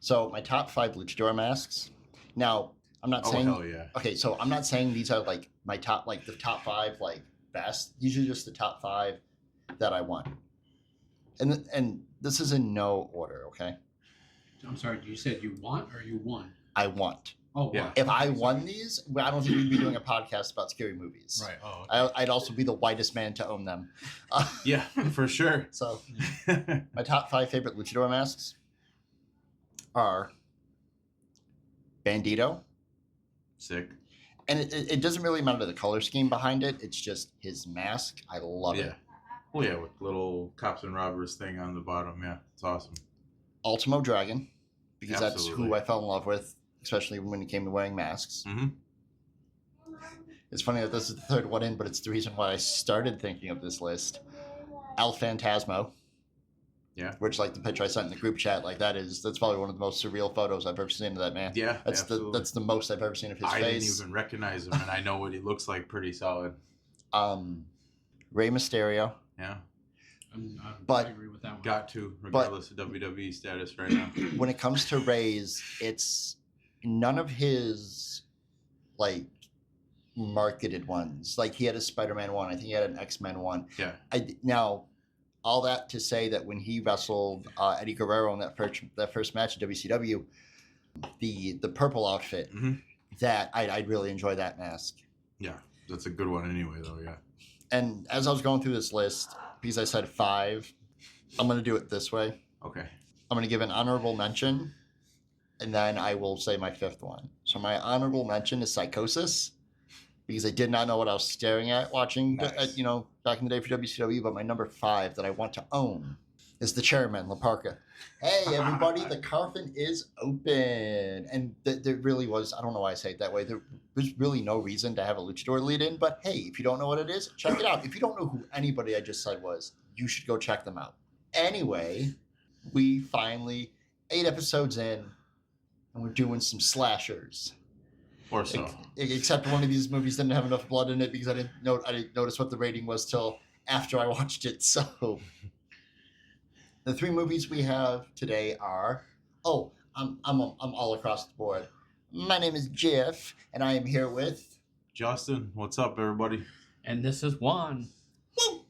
So my top 5 luchador masks. Now, I'm not saying. Hell yeah. Okay, so I'm not saying these are like my top, like the top 5 like best. These are just the top 5 that I want. And this is in no order, okay? I'm sorry, you said you want or you won? I want. Oh, Yeah. wow. If I won these, I don't think we'd be doing a podcast about scary movies. Right. Oh, okay. I'd also be the whitest man to own them. Yeah, for sure. So my top 5 favorite luchador masks are Bandito. Sick. And it doesn't really matter the color scheme behind it. It's just his mask. I love it. Well, yeah, with little cops and robbers thing on the bottom. Yeah, it's awesome. Ultimo Dragon, because Absolutely. that's who I fell in love with, especially when it came to wearing masks. Mm-hmm. It's funny that this is the third one in, but it's the reason why I started thinking of this list. El Phantasmo. Yeah. Which, like the picture I sent in the group chat, like that's probably one of the most surreal photos I've ever seen of that man. Yeah, that's the most I've ever seen of his I face. didn't even recognize him, and I know what he looks like pretty solid. Rey Mysterio. Yeah. I agree with that one. Got to, regardless of WWE status right now. When it comes to Rey's, it's none of his like marketed ones. Like he had a Spider-Man one. I think he had an X-Men one. Yeah. Now, all that to say that when he wrestled Eddie Guerrero in that first match at WCW, the purple outfit, that I'd really enjoy that mask. Yeah, that's a good one anyway, though. Yeah. And as I was going through this list, because I said 5, I'm going to do it this way. Okay. I'm going to give an honorable mention, and then I will say my 5th one. So my honorable mention is Psychosis, because I did not know what I was staring at watching, back in the day for WCW. But my number 5 that I want to own is the Chairman, La Parka. Hey, everybody, the Koffin is open. And there really was, I don't know why I say it that way, there was really no reason to have a luchador lead in. But hey, if you don't know what it is, check it out. If you don't know who anybody I just said was, you should go check them out. Anyway, we finally, 8 episodes in, and we're doing some slashers. Or so. Except one of these movies didn't have enough blood in it because I didn't notice what the rating was till after I watched it. So the 3 movies we have today are I'm all across the board. My name is Jeff, and I am here with Justin. What's up, everybody? And this is Juan. Woo!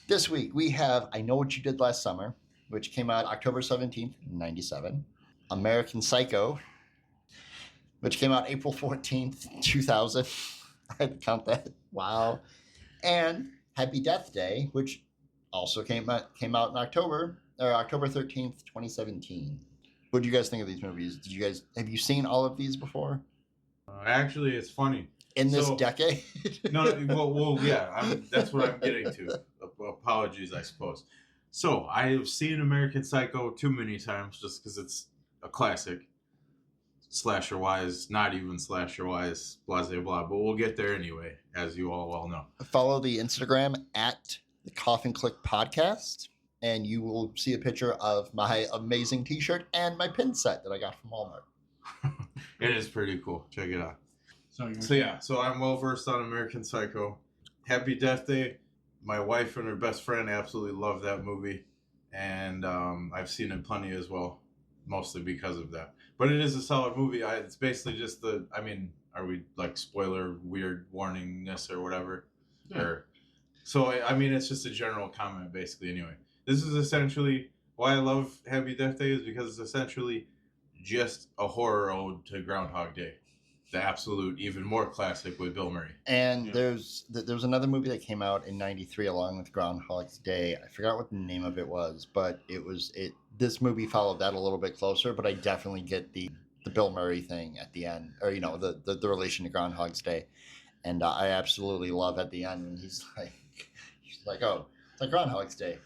This week we have I Know What You Did Last Summer, which came out October 17th, 1997. American Psycho, which came out April 14th, 2000. I had to count that. Wow. And Happy Death Day, which also came out in October 13th, 2017. What do you guys think of these movies? Have you seen all of these before? Actually, it's funny. In this decade? Well, yeah, that's what I'm getting to. Apologies, I suppose. So, I have seen American Psycho too many times just because it's a classic. Slasher-wise, not even slasher-wise, blah, blah, blah. But we'll get there anyway, as you all well know. Follow the Instagram at the Koffin Click podcast, and you will see a picture of my amazing t-shirt and my pin set that I got from Walmart. It is pretty cool. Check it out. So I'm well versed on American Psycho. Happy Death Day. My wife and her best friend absolutely love that movie, and I've seen it plenty as well, mostly because of that. But it is a solid movie. It's basically just are we like spoiler weird warningness or whatever? Yeah. It's just a general comment basically. Anyway, this is essentially why I love Happy Death Day is because it's essentially just a horror ode to Groundhog Day. The absolute, even more classic with Bill Murray. And there was another movie that came out in '93 along with Groundhog's Day. I forgot what the name of it was, but this movie followed that a little bit closer. But I definitely get the Bill Murray thing at the end, or the relation to Groundhog's Day, and I absolutely love at the end when he's like, oh, it's like Groundhog's Day,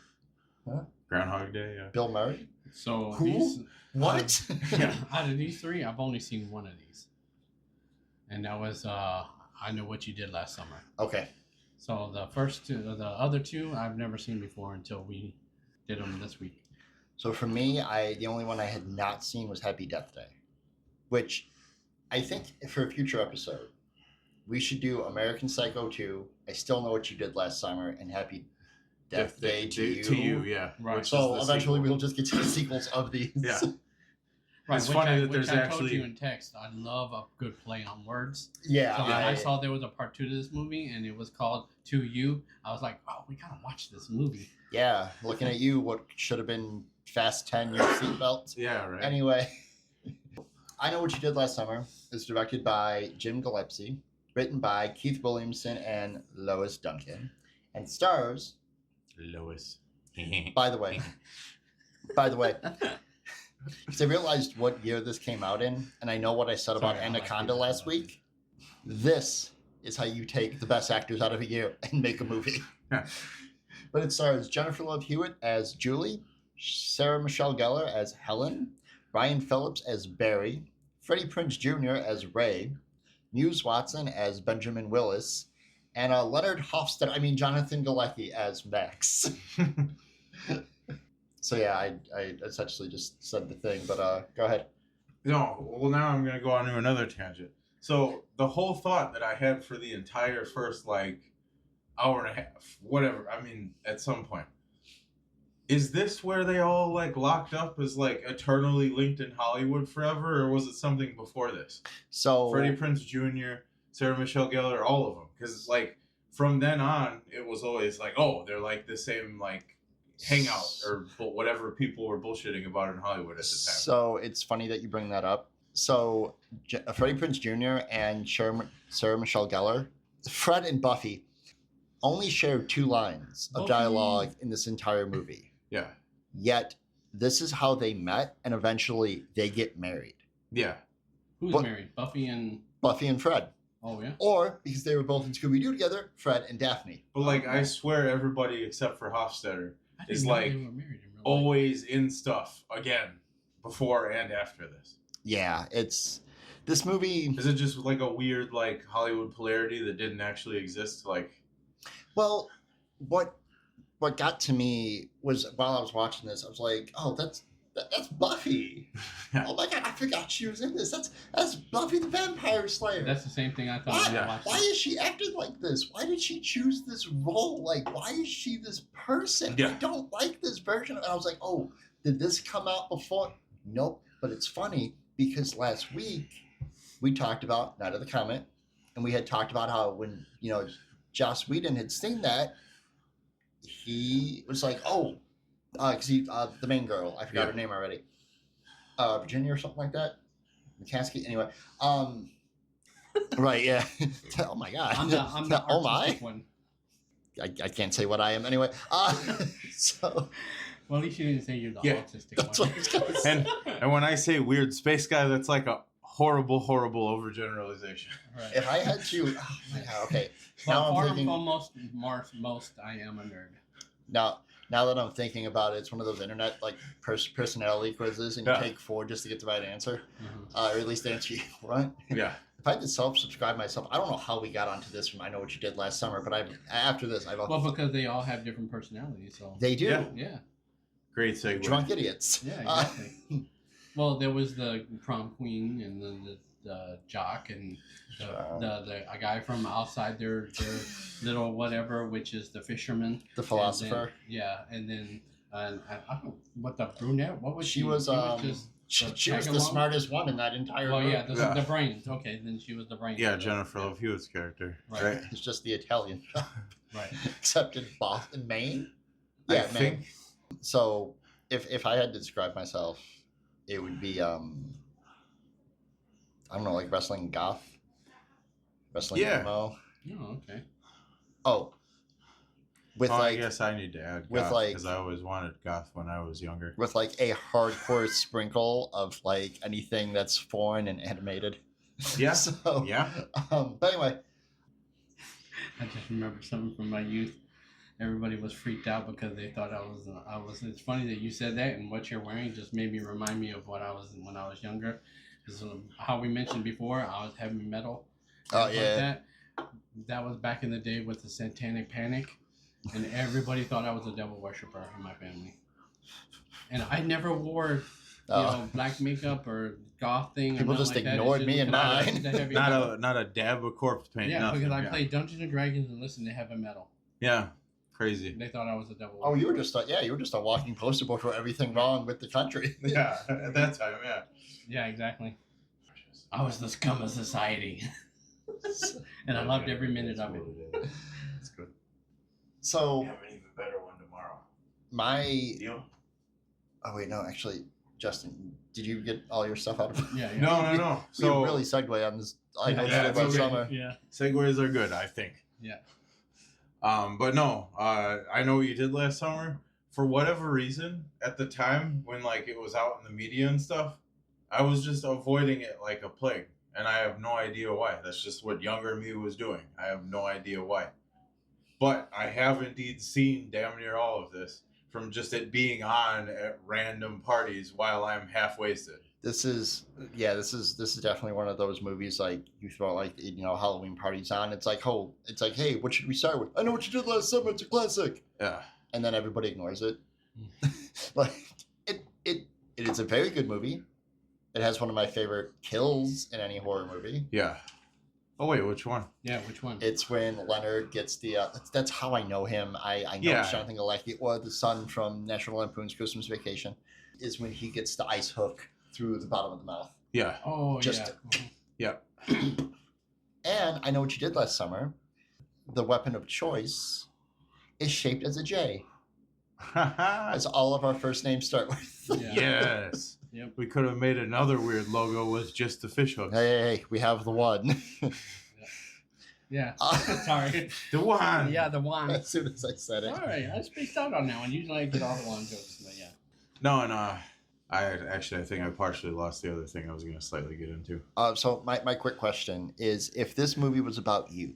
huh? Groundhog Day, yeah. Bill Murray. So who? What? Out of these 3, I've only seen one of these. And that was I Know What You Did Last Summer. Okay. So the other 2, I've never seen before until we did them this week. So for me, the only one I had not seen was Happy Death Day, which I think for a future episode, we should do American Psycho 2, I Still Know What You Did Last Summer, and Happy Death Day to You. To You, yeah. Right. Which So is the eventually sequel. we'll just get to the sequels of these. Yeah. Right, It's which funny I, that which there's I told actually you in text. I love a good play on words. Yeah. So when I saw there was a part 2 to this movie and it was called To You, I was like, oh, we gotta watch this movie. Yeah. Looking at you, what should have been Fast 10 your seatbelt. Yeah, right. Anyway, I Know What You Did Last Summer is directed by Jim Gillespie, written by Keith Williamson and Lois Duncan, and stars. Lois. By the way, because I realized what year this came out in, and I know what I said about Sorry, I like Anaconda these. last week. This is how you take the best actors out of a year and make a movie. But it stars Jennifer Love Hewitt as Julie, Sarah Michelle Gellar as Helen, Ryan Phillips as Barry, Freddie Prinze Jr. as Ray, Muse Watson as Benjamin Willis, and Jonathan Galecki as Max. So yeah, I essentially just said the thing, but go ahead. No, well now I'm gonna go on to another tangent. So the whole thought that I had for the entire first hour and a half, whatever, I mean, at some point, is this where they all locked up as eternally linked in Hollywood forever, or was it something before this? So Freddie Prinze Jr., Sarah Michelle Gellar, all of them, because from then on it was always oh, they're the same hangout or whatever people were bullshitting about in Hollywood at the time. So it's funny that you bring that up. So Freddie Prinze Jr. and Sarah Michelle Gellar, Fred and Buffy, only shared 2 lines of dialogue in this entire movie. Yeah. Yet this is how they met, and eventually they get married. Yeah. Who's married? Buffy and Fred. Oh yeah. Or because they were both in Scooby Doo together, Fred and Daphne. But I swear everybody except for Hofstadter is they were married in real life. always in stuff again before and after this. Yeah, this movie. Is it just a weird Hollywood polarity that didn't actually exist? Well, what got to me was while I was watching this, I was like, oh, that's Buffy. Yeah. Oh my god, I forgot she was in this. That's Buffy the Vampire Slayer. That's the same thing I thought when I watched Why it. is she acting like this? Why did she choose this role? Why is she this person? Yeah. I don't like this version. And I was like, oh, did this come out before? Nope. But it's funny because last week we talked about Night of the Comet, and we had talked about how when Joss Whedon had seen that, he was like, oh, because the main girl, I forgot her name already, Virginia or something like that, McCaskey. Anyway, right, yeah. Oh my god. I'm the oh my. artistic one. I can't say what I am anyway. So. Well, at least you didn't say you're the autistic That's one. what I was gonna say. And when I say weird space guy, that's a horrible overgeneralization. Right. If I had to, oh my god, okay. But Now I'm far thinking. from most, I am a nerd. Now that I'm thinking about it, it's one of those internet personality quizzes, and you take 4 just to get the right answer, or at least answer you right. Yeah. If I had to self-subscribe myself, I don't know how we got onto this from I Know What You Did Last Summer, but after this, Well, because they all have different personalities, so they do. yeah. Great segue. Drunk idiots. Yeah, exactly. Well, there was the prom queen, and then the jock, and a guy from outside their little whatever, which is the fisherman, The philosopher. And then I don't know what the brunette. What was she? She was she was the smartest one in that entire. Well, movie. yeah, the brains. Okay, then she was the brains. Yeah, Jennifer Love Hewitt's character. Right. It's just the Italian. Right. Except in Boston, Maine. I Yeah, Maine. think. So if I had to describe myself, it would be I don't know, wrestling goth, wrestling emo. Oh, okay. Oh, with I guess I need to add with goth because I always wanted goth when I was younger. with a hardcore sprinkle of anything that's foreign and animated. Yeah. So, Yeah. But anyway, I just remember something from my youth. Everybody was freaked out because they thought I was. It's funny that you said that, and what you're wearing just made me remind me of what I was when I was younger. Because how we mentioned before, I was heavy metal. Oh yeah. That was back in the day with the Satanic Panic, and everybody thought I was a devil worshiper in my family. And I never wore black makeup or goth thing. People just ignored me and mine. Not a dab of corpse paint. Yeah, nothing. because I played Dungeons and Dragons and listened to heavy metal. Yeah. Crazy. They thought I was a devil. Oh, you were just a walking poster boy for everything wrong with the country. Yeah, at that time, yeah. Yeah, exactly. I was the scum of society. And I loved every minute of it. That's good. So, We have an even better one tomorrow. Deal? Oh, wait, no, actually, Justin, did you get all your stuff out of it? Yeah. No. So, we really segue on this. I know Yeah, it's about okay. summer. Yeah. Segues are good, I think. Yeah. But no, I know what you did last summer. For whatever reason, at the time when like it was out in the media and stuff, I was just avoiding it like a plague. And I have no idea why. That's just what younger me was doing. I have no idea why. But I have indeed seen damn near all of this from just it being on at random parties while I'm half wasted. This is definitely one of those movies like you throw like Halloween parties on. It's like, hey, what should we start with? I know what you did last summer. It's a classic. Yeah. And then everybody ignores it. Like it is a very good movie. It has one of my favorite kills in any horror movie. Yeah. Oh wait, which one? Yeah, which one? It's when Leonard gets the. That's how I know him. I know Jonathan Galecki, or the son from National Lampoon's Christmas Vacation, is when he gets the ice hook through the bottom of the mouth. Yeah. Oh, Yeah. And I know what you did last summer. The weapon of choice is shaped as a J, as all of our first names start with. Yeah. Yes. Yep. We could have made another weird logo with just the fish hooks. Hey, we have the one. Yeah. Sorry. The one. Yeah, the one. As soon as I said it. All right, I spaced out on that one. Usually I get all the one jokes, but yeah. No, I think I partially lost the other thing I was going to slightly get into. So my quick question is, if this movie was about you,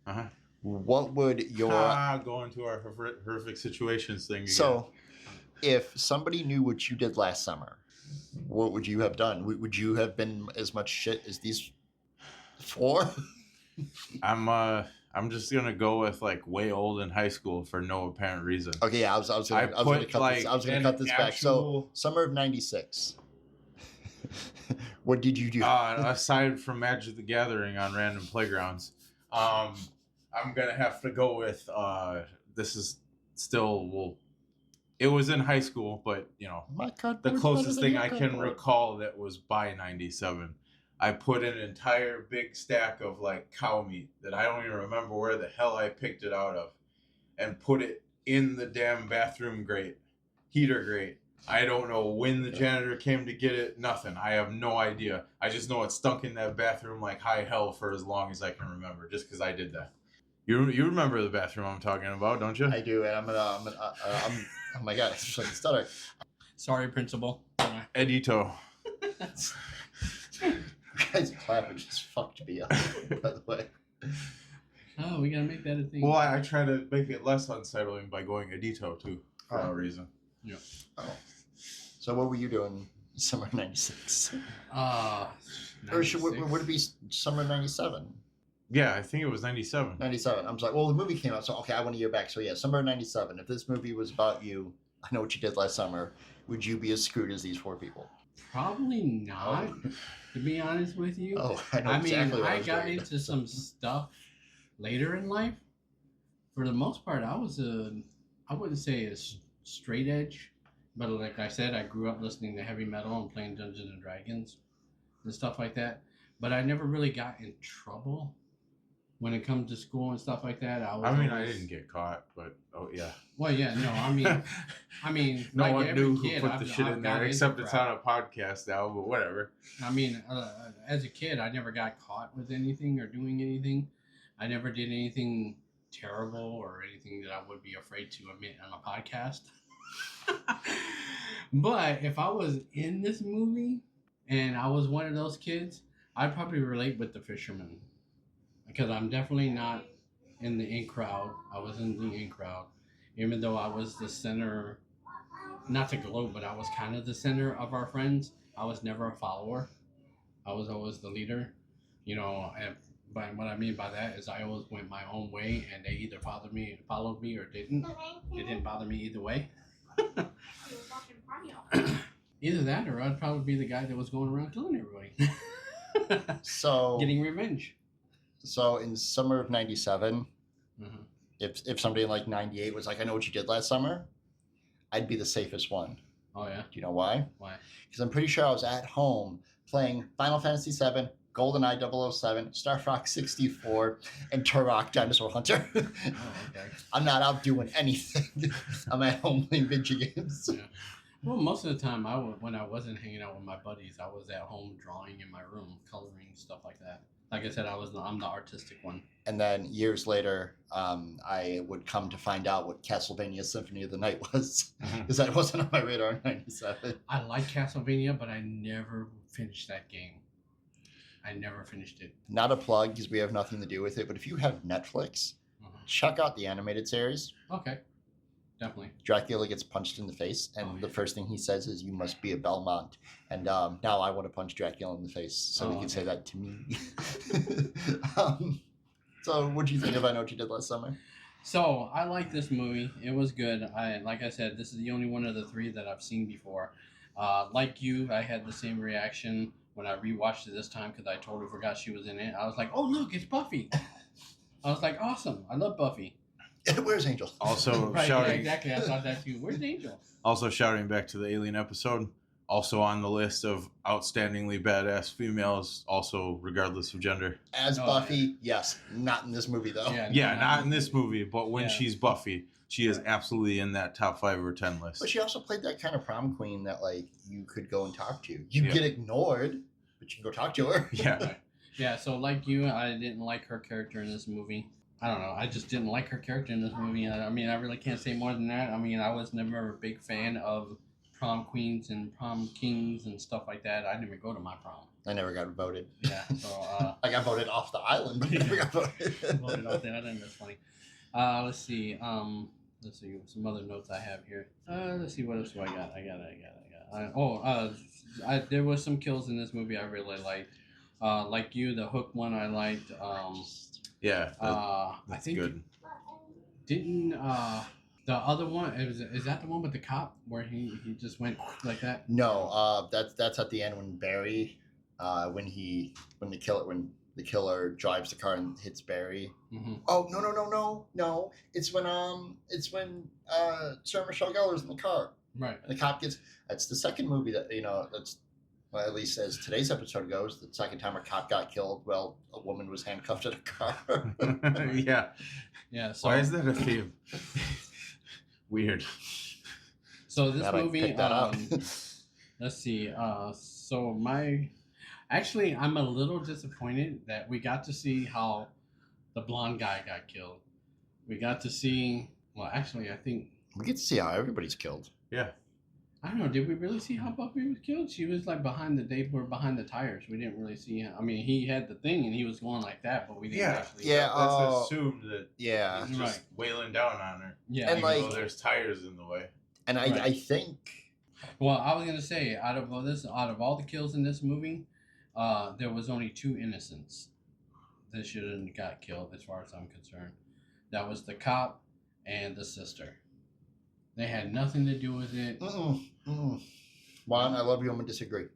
Uh-huh. what would your Go into our horrific situations thing again. So if somebody knew what you did last summer, what would you have done? Would you have been as much shit as these four? I'm just gonna go with like way old in high school for no apparent reason. Okay, yeah, I was gonna cut this back. So summer of '96. What did you do? Aside from Magic the Gathering on random playgrounds, I'm gonna have to go with this is still it was in high school, but the closest thing I can recall that was by '97. I put an entire big stack of like cow meat that I don't even remember where the hell I picked it out of, and put it in the damn bathroom heater grate. I don't know when the janitor came to get it. Nothing. I have no idea. I just know it stunk in that bathroom like high hell for as long as I can remember, just because I did that. You remember the bathroom I'm talking about, don't you? I do, and I'm oh my god, it's like a stutter. Sorry, principal. Edito. You guys clapping just fucked me up, by the way. Oh, we gotta make that a thing. Well, I try to make it less unsettling by going Edito too, for no reason. Yeah. Oh. So what were you doing summer '96? Or would it be summer '97? Yeah, I think it was 97. 97. I'm like, well, the movie came out, so okay, I went a year back. So yeah, summer '97. If this movie was about you, I know what you did last summer. Would you be as screwed as these four people? Probably not, to be honest with you. Oh, I know exactly what I was got doing. into some stuff later in life. For the most part, I wouldn't say a straight edge, but like I said, I grew up listening to heavy metal and playing Dungeons and Dragons and stuff like that. But I never really got in trouble when it comes to school and stuff like that. I didn't get caught, but yeah. Well, yeah, no, I mean, no like one knew kid, who put the shit in there, except it's on a podcast now. But whatever. I mean, as a kid, I never got caught with anything or doing anything. I never did anything terrible or anything that I would be afraid to admit on a podcast. But if I was in this movie and I was one of those kids, I'd probably relate with the fisherman. Because I'm definitely not in the in crowd. I was in the in crowd. Even though I was the center, not to gloat, but I was kind of the center of our friends. I was never a follower. I was always the leader. And what I mean by that is I always went my own way, and they either followed me or didn't. It didn't bother me either way. Either that, or I'd probably be the guy that was going around killing everybody. So getting revenge. So in summer of '97, if somebody in like '98 was like, I know what you did last summer, I'd be the safest one. Oh yeah. Do you know why? Why? Because I'm pretty sure I was at home playing Final Fantasy VII, GoldenEye 007, Star Fox 64, and Turok Dinosaur Hunter. Oh, okay. I'm not out doing anything. I'm at home playing video games. Yeah. Well, most of the time, when I wasn't hanging out with my buddies, I was at home drawing in my room, coloring, stuff like that. Like I said, I'm the artistic one. And then years later, I would come to find out what Castlevania Symphony of the Night was, because that wasn't on my radar in '97. I like Castlevania, but I never finished that game. I never finished it. Not a plug, because we have nothing to do with it, but if you have Netflix, check out the animated series. Okay, definitely. Dracula gets punched in the face, and the first thing he says is, "You must be a Belmont." And now I want to punch Dracula in the face, so he can say that to me. So what do you think of I Know What You Did Last Summer? So I like this movie. It was good. Like I said, this is the only one of the three that I've seen before. Like you, I had the same reaction when I rewatched it this time because I totally forgot she was in it. I was like, "Oh look, it's Buffy!" I was like, "Awesome! I love Buffy." Where's Angel? Also right, shouting. Yeah, exactly. I thought that too. Where's Angel? Also shouting back to the Alien episode. Also on the list of outstandingly badass females. Also regardless of gender. As Buffy, yes, not in this movie though. Yeah, not in this movie, but when she's Buffy, she is absolutely in that top 5 or 10 list. But she also played that kind of prom queen that like you could go and talk to. You get ignored, but you can go talk to her. Yeah. Yeah. So like you, I didn't like her character in this movie. I don't know. I just didn't like her character in this movie. I mean, I really can't say more than that. I mean, I was never a big fan of prom queens and prom kings and stuff like that. I didn't even go to my prom. I never got voted. Yeah, so I got voted off the island, but I never got voted. Voted off the island. That's funny. Let's see. Some other notes I have here. Let's see what else do I got. There was some kills in this movie I really liked. Like you, the Hook one I liked. Yeah. I think good. Didn't the other one is that the one with the cop where he just went like that? No, that's at the end when Barry, when the killer drives the car and hits Barry. Mm-hmm. Oh no! It's when Sarah Michelle Gellar's in the car. Right. And the cop gets. That's the second movie that that's. Well, at least as today's episode goes, the second time a cop got killed, well, a woman was handcuffed in a car. Yeah. Yeah. So, why is that a theme? Weird. So this movie, out. let's see. Actually, I'm a little disappointed that we got to see how the blonde guy got killed. We got to see. Well, actually, I think we get to see how everybody's killed. Yeah. I don't know. Did we really see how Buffy was killed? She was like they were behind the tires. We didn't really see him. I mean, he had the thing and he was going like that, but we didn't actually. Yeah. That's assumed that. Yeah. He's just wailing down on her. Yeah. And like, there's tires in the way. And I think. Well, I was gonna say out of all the kills in this movie, there was only 2 innocents that shouldn't got killed, as far as I'm concerned. That was the cop and the sister. They had nothing to do with it. Juan, I love you. I'm going to disagree.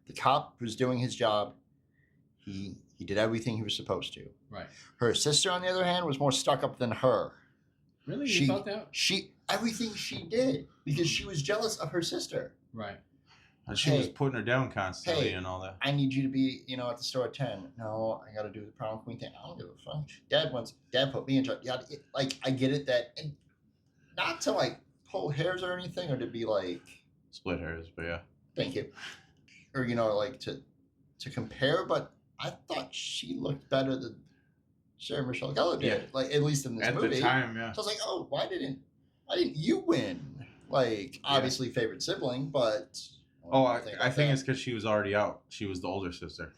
The cop was doing his job. He did everything he was supposed to. Right. Her sister, on the other hand, was more stuck up than her. Really? You felt that? Everything she did, because she was jealous of her sister. Right. And she was putting her down constantly and all that. I need you to be, at the store at 10. No, I got to do the prom queen thing. I don't give a fuck. Dad put me in charge. Yeah, I get it that, and not to pull hairs or anything, or to be split hairs, but yeah. Thank you. Or to compare, but I thought she looked better than Sarah Michelle Gellar did. Yeah. At least in this movie. At the time, yeah. So I was like, oh, why didn't you win? Obviously favorite sibling, but I think it's because she was already out. She was the older sister.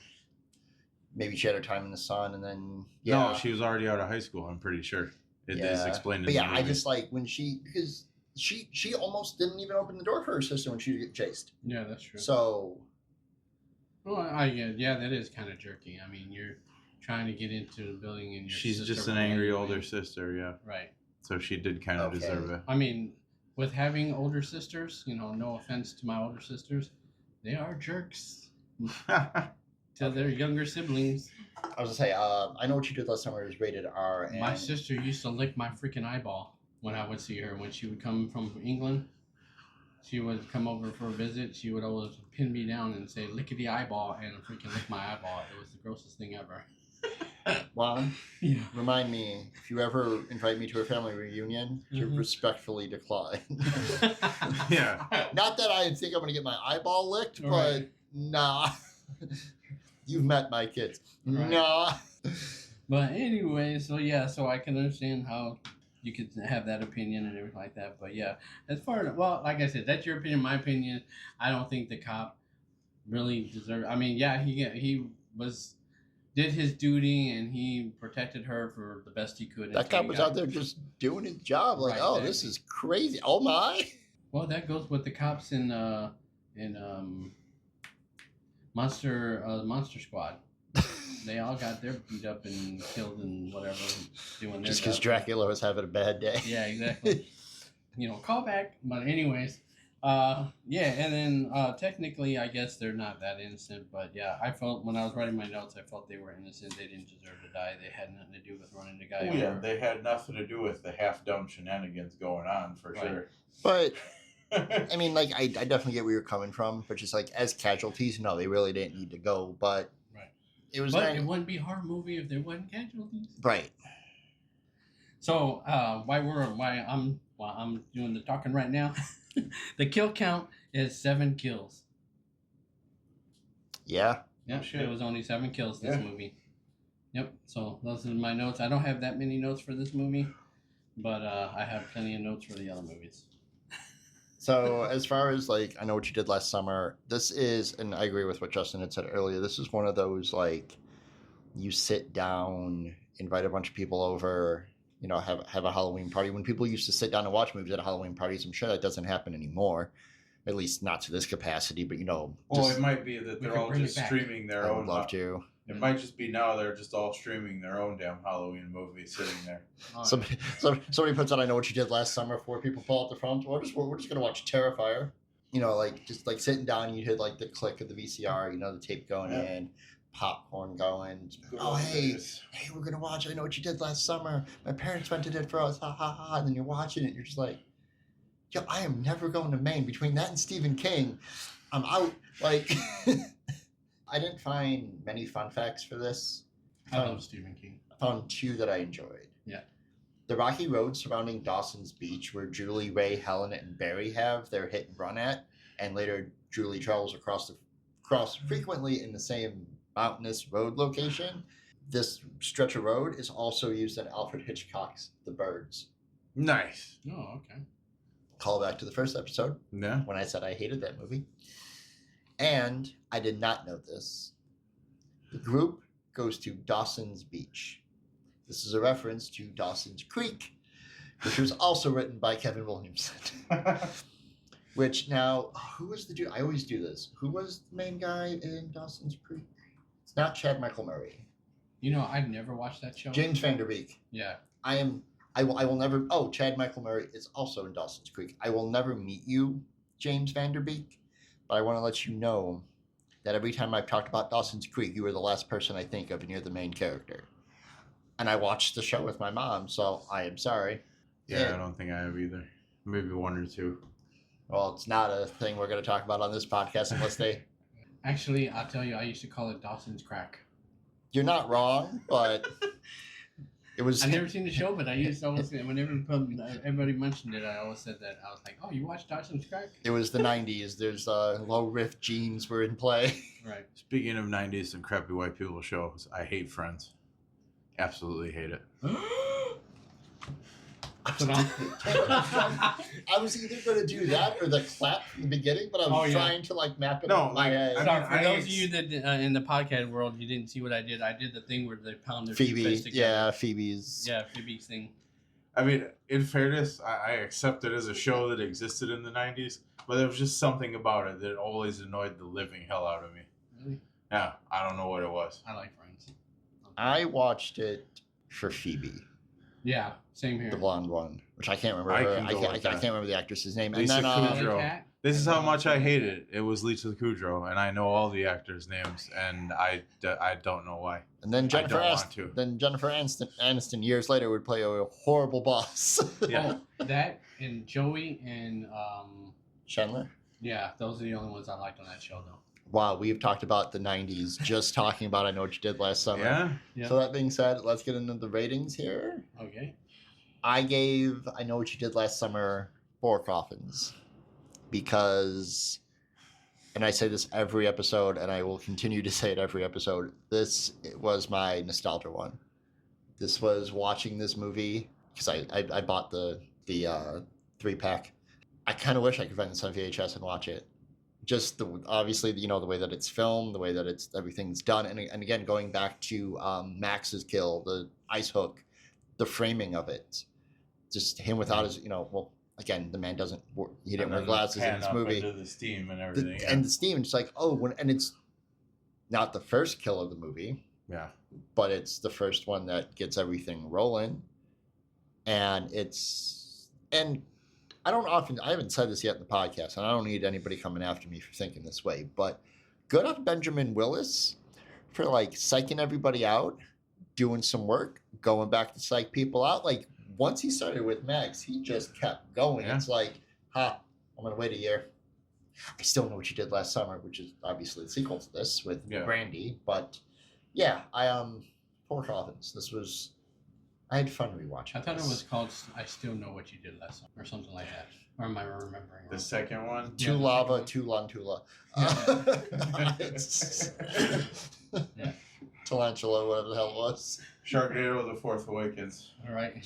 Maybe she had her time in the sun, and then No, she was already out of high school. I'm pretty sure it is explained. But in the movie. I just when because she almost didn't even open the door for her sister when she would get chased. Yeah, that's true. So. Well, that is kind of jerky. I mean, you're trying to get into the building and she's just an angry older sister, yeah. Right. So she did kind of deserve it. I mean, with having older sisters, no offense to my older sisters, they are jerks. to their younger siblings. I was gonna say, I Know What You Did Last Summer is rated R. And My sister used to lick my freaking eyeball when I would see her. When she would come from England, she would come over for a visit. She would always pin me down and say, "Lickety eyeball," and freaking lick my eyeball. It was the grossest thing ever. Juan, Yeah. remind me, if you ever invite me to a family reunion, to respectfully decline. Yeah. Not that I think I'm going to get my eyeball licked, but Right. nah. You've met my kids. Right. Nah. But anyway, so yeah, so I can understand how you could have that opinion and everything like that. But yeah, as far as, well, like I said, that's your opinion. My opinion, I don't think the cop really deserved. I mean, yeah, he did his duty and he protected her for the best he could. That cop was out there just doing his job. Like, Right, oh, exactly. this is crazy. Oh my. Well, that goes with the cops in Monster Squad. They all got their beat up and killed and whatever, doing their Just because job. Dracula was having a bad day. Yeah, exactly. Call back. But anyways, yeah, and then technically, I guess they're not that innocent. But yeah, I felt when I was writing my notes, I felt they were innocent. They didn't deserve to die. They had nothing to do with running the guy Oh, yeah, over. they had nothing to do with the half-dumb shenanigans going on, for Right. sure. But I mean, like, I definitely get where you're coming from, but just like as casualties, no, they really didn't need to go. But Right. it was But very- it wouldn't be a horror movie if there wasn't casualties. right. So while I'm doing the talking right now, the kill count is 7 kills. Yeah. Yeah, shit. it was only 7 kills this Yeah. movie. Yep. So those are my notes. I don't have that many notes for this movie, but I have plenty of notes for the other movies. So as far as like I Know What You Did Last Summer, this is, and I agree with what Justin had said earlier, this is one of those like you sit down, invite a bunch of people over, have a Halloween party. When people used to sit down and watch movies at Halloween parties, I'm sure that doesn't happen anymore. At least not to this capacity, but Well, just, it might be that We they're could all bring it just back. streaming their I own. would love to. It might just be now they're just all streaming their own damn Halloween movie sitting there. Somebody puts out I Know What You Did Last Summer, 4 people pull out the front. We're just gonna watch Terrifier. Just like sitting down, you hit like the click of the VCR, the tape going Yeah. in, popcorn going. Good Oh old hey, days. we're gonna watch I Know What You Did Last Summer. My parents rented it for us, ha ha ha. And then you're watching it, you're just like, yo, I am never going to Maine. Between that and Stephen King, I'm out. Like, I didn't find many fun facts for this. I love Stephen King. I found 2 that I enjoyed. Yeah. The rocky road surrounding Dawson's Beach, where Julie, Ray, Helen, and Barry have their hit and run at, and later Julie travels across frequently in the same mountainous road location. This stretch of road is also used in Alfred Hitchcock's The Birds. Nice. Oh, okay. Call back to the first episode Yeah. when I said I hated that movie. And I did not know this. The group goes to Dawson's Beach. This is a reference to Dawson's Creek, which was also written by Kevin Williamson. Which now, who was the dude? I always do this. Who was the main guy in Dawson's Creek? It's not Chad Michael Murray. I've never watched that show. James Van Der Beek. Yeah. I will never. Oh, Chad Michael Murray is also in Dawson's Creek. I will never meet you, James Van Der Beek, but I want to let you know that every time I've talked about Dawson's Creek, you were the last person I think of, and you're the main character. And I watched the show with my mom, so I am sorry. Yeah, I don't think I have either. Maybe 1 or 2. Well, it's not a thing we're going to talk about on this podcast unless they. Actually, I'll tell you, I used to call it Dawson's Crack. You're not wrong, but it was. I've never seen the show, but I used to always, whenever everybody mentioned it, I always said that. I was like, oh, you watched Dawson's Crack? It was the 90s. There's low riff genes were in play. Right. Speaking of 90s and crappy white people shows, I hate Friends. Absolutely hate it. I was either going to do that or the clap from the beginning, but I was trying to map it No, out in my head. For those of you that in the podcast world, you didn't see what I did. I did the thing where they pound their Phoebe, fists together. Phoebe's. Yeah, Phoebe's thing. I mean, in fairness, I accept it as a show that existed in the 90s, but there was just something about it that always annoyed the living hell out of me. Really? Yeah, I don't know what it was. I like Friends. I watched it for Phoebe, Yeah, same here. the blonde one, which I can't remember. I her. can I go can't, with I that. can't remember the actress's name. Lisa and then Kudrow. Cat? This is how much I hate it. It was Lisa Kudrow, and I know all the actors' names, and I don't know why. And then Jennifer Aniston years later would play a horrible boss. Yeah. Oh, that and Joey and Chandler? Yeah, those are the only ones I liked on that show, though. Wow, we've talked about the 90s, just talking about I Know What You Did Last Summer. Yeah. So that being said, let's get into the ratings here. Okay. I gave I Know What You Did Last Summer 4 coffins. Because, and I say this every episode, and I will continue to say it every episode, it was my nostalgia one. This was watching this movie, because I bought the 3-pack. I kind of wish I could find this on VHS and watch it. Just obviously, the way that it's filmed, the way that everything's done, and again, going back to Max's kill, the ice hook, the framing of it, just him without his, again, the man he didn't wear glasses in this movie. Into the steam and everything. And the steam, it's like, and it's not the first kill of the movie. Yeah. But it's the first one that gets everything rolling. And I haven't said this yet in the podcast, and I don't need anybody coming after me for thinking this way, but good on Benjamin Willis for psyching everybody out, doing some work, going back to psych people out. Once he started with Max, he just kept going. Yeah. It's like, I'm going to wait a year. I Still Know What You Did Last Summer, which is obviously the sequel to this with Brandy. But yeah, 4 coffins. I had fun rewatching. I thought it was called I Still Know What You Did Last Summer or something like that. Or am I remembering wrong? The second one? Two lava, two lantula. Yeah. Tarantula, whatever the hell it was. Sharknado, The Fourth Awakens. All right.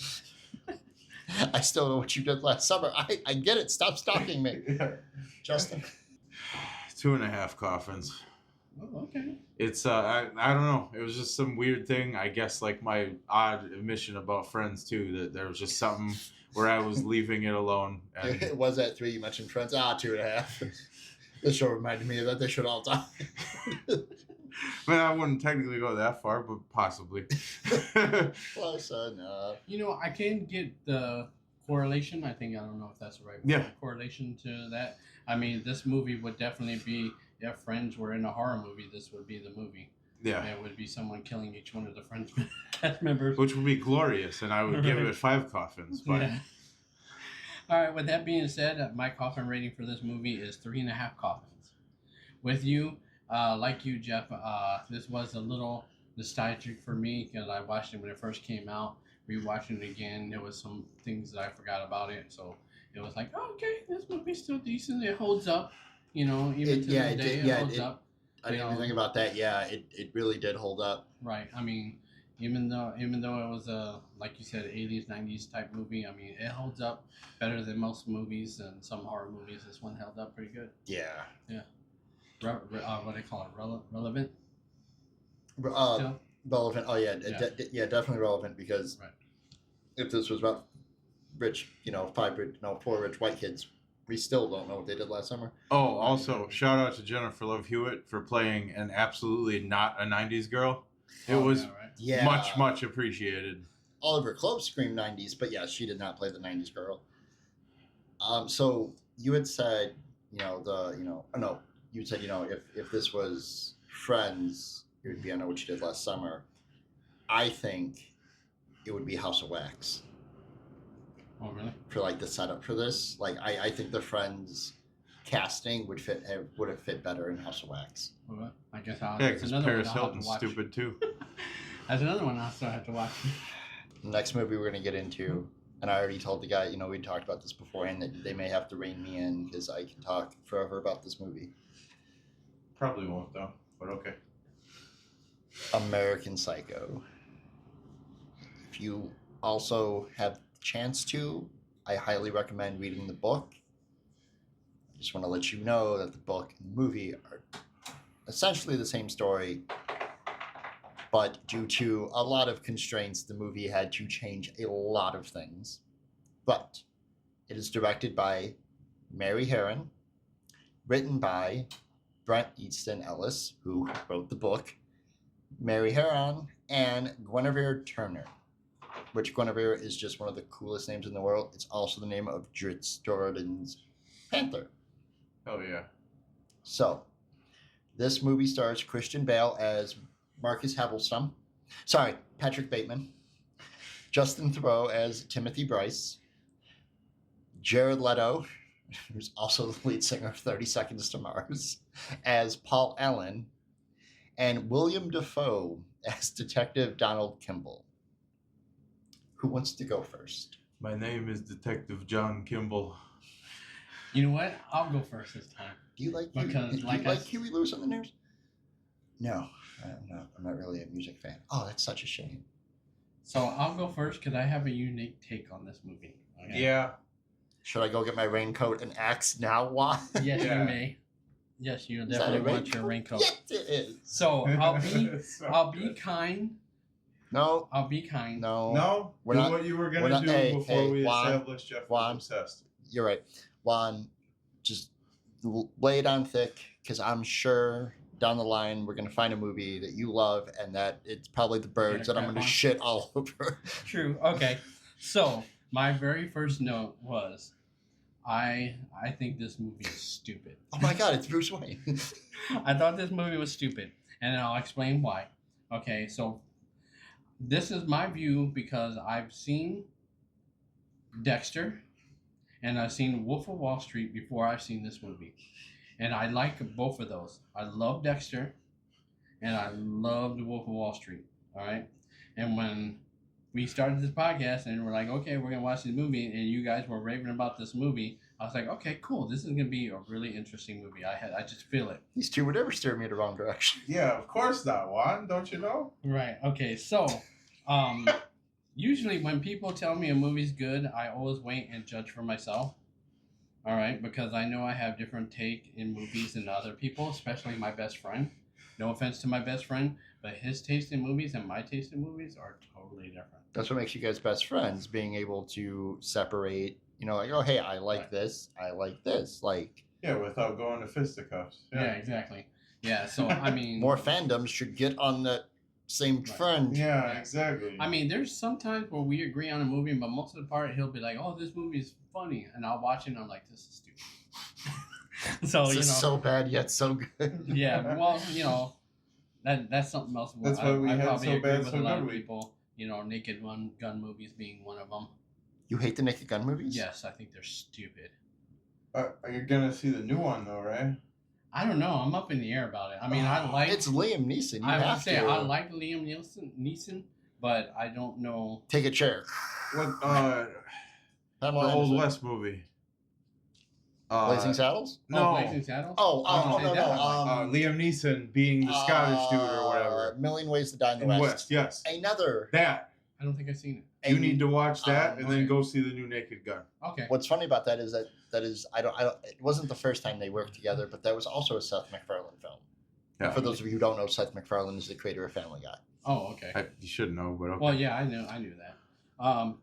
I Still Know What You Did Last Summer. I get it. Stop stalking me. Yeah. Justin. 2.5 coffins. Oh, okay. It's I don't know. It was just some weird thing. I guess my odd admission about Friends too, that there was just something where I was leaving it alone. And It was at 3. You mentioned Friends. 2.5. This show reminded me of that. They should all die. I wouldn't technically go that far, but possibly. Close enough. I can get the correlation. I don't know if that's the right word. Yeah. Correlation to that. I mean, this movie would definitely be, if Friends were in a horror movie, this would be the movie. Yeah. It would be someone killing each one of the Friends cast members. Which would be glorious, and I would give it 5 coffins. But... Yeah. All right, with that being said, my coffin rating for this movie is 3.5 coffins. With you, like you, Jeff, this was a little nostalgic for me because I watched it when it first came out. Rewatching it again, there was some things that I forgot about it, so it was like, okay, this movie's still decent. It holds up, even to this day, it holds up. I didn't even think about that. Yeah, it really did hold up. Right. I mean, even though it was a, like you said, 80s, 90s type movie, I mean, it holds up better than most movies and some horror movies. This one held up pretty good. Yeah. Yeah. What do they call it? Relevant? Relevant. Oh, yeah. Definitely relevant because if this was about rich, 4 rich white kids, we still don't know what they did last summer. Oh, also, shout out to Jennifer Love Hewitt for playing an absolutely not a 90s girl. It was much appreciated. Oliver Clove screamed 90s, but yeah, she did not play the 90s girl. So you had said, you said, if this was Friends, it would be I Know What You Did Last Summer. I think it would be House of Wax. Oh, really? For the setup for this, I think the Friends casting would have fit better in House of Wax. Well, I guess because Paris Hilton's stupid too. That's another one I'll still have to watch. The next movie we're gonna get into, and I already told the guy, we talked about this beforehand, that they may have to rein me in because I can talk forever about this movie. Probably won't though, but okay. American Psycho. If you also have the chance to, I highly recommend reading the book. I just want to let you know that the book and the movie are essentially the same story, but due to a lot of constraints, the movie had to change a lot of things. But it is directed by Mary Herron, written by Brent Easton Ellis, who wrote the book, Mary Herron, and Guinevere Turner, which Guinevere is just one of the coolest names in the world. It's also the name of Dritz Jordan's panther. Hell yeah. So, this movie stars Christian Bale as Marcus Habelstam. Sorry, Patrick Bateman. Justin Theroux as Timothy Bryce. Jared Leto, who's also the lead singer of 30 Seconds to Mars, as Paul Allen. And William Dafoe as Detective Donald Kimball. Who wants to go first? My name is Detective John Kimball. You know what? I'll go first this time. Do you like Huey Lewis on the News? No, I'm not really a music fan. Oh, that's such a shame. So I'll go first because I have a unique take on this movie. Okay? Yeah. Should I go get my raincoat and axe now, Juan? Yes, you may. Yes, you definitely want your raincoat. Yes, it is. So I'll be kind. No. I'll be kind. No. Do what you were gonna do before we established Jeff was obsessed. You're right. Juan, just lay it on thick, because I'm sure down the line we're gonna find a movie that you love, and that it's probably The Birds that I'm gonna shit all over. True. Okay. So my very first note was, I think this movie is stupid. Oh my God, it's Bruce Wayne. I thought this movie was stupid, and I'll explain why. Okay, so this is my view because I've seen Dexter, and I've seen Wolf of Wall Street before I've seen this movie. And I like both of those. I love Dexter, and I love The Wolf of Wall Street, all right? And when we started this podcast and we're like, okay, we're going to watch this movie, and you guys were raving about this movie, I was like, okay, cool. This is going to be a really interesting movie. I just feel it. These two would never steer me in the wrong direction. Yeah, of course not, Juan. Don't you know? Right. Okay, so usually when people tell me a movie's good, I always wait and judge for myself. All right, because I know I have different take in movies than other people, especially my best friend. No offense to my best friend, but his taste in movies and my taste in movies are totally different. That's what makes you guys best friends, being able to separate, like, oh, hey, I like this, I like this. Like, yeah, without going to fisticuffs. Yeah, exactly. Yeah, so, I mean... more fandoms should get on the same friend. Yeah, exactly. I mean, there's sometimes where we agree on a movie, but most of the part, he'll be like, oh, this movie is funny. And I'll watch it, and I'm like, this is stupid. So, this is so bad, yet so good. Yeah, well, that's something else. That's why we had so bad, with a lot of people. Naked Gun movies being one of them. You hate the Naked Gun movies? Yes, I think they're stupid. Are you gonna see the new one though, right? I don't know. I'm up in the air about it. I mean, I like. It's Liam Neeson. I would say I like Liam Neeson, but I don't know. Take a chair. What? The Old West movie. Blazing Saddles? No. Blazing Saddles? No. Liam Neeson being the Scottish dude or whatever. Million Ways to Die in the West. Yes. Another. That. I don't think I've seen it. You need to watch that and then go see the new Naked Gun. Okay. What's funny about that is I don't. It wasn't the first time they worked together, but that was also a Seth MacFarlane film. Yeah. For those of you who don't know, Seth MacFarlane is the creator of Family Guy. Oh, okay. You should know, but okay. Well, yeah, I knew that.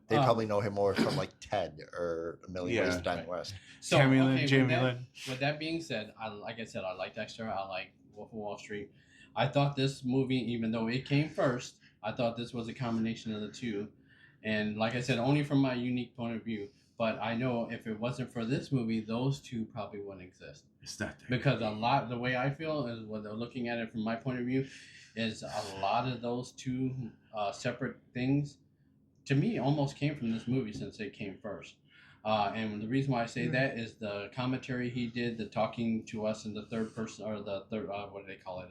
They probably know him more from like Ted or A Million Ways to Die in the West. So, Jamie Lynn. With that being said, like I said, I like Dexter. I like Wolf of Wall Street. I thought this movie, even though it came first, I thought this was a combination of the two. And like I said, only from my unique point of view. But I know if it wasn't for this movie, those two probably wouldn't exist. It's not that because the way I feel is when they're looking at it from my point of view, is a lot of those two separate things, to me, almost came from this movie since it came first. And the reason why I say that is the commentary he did, the talking to us in the third person, or the third, what do they call it?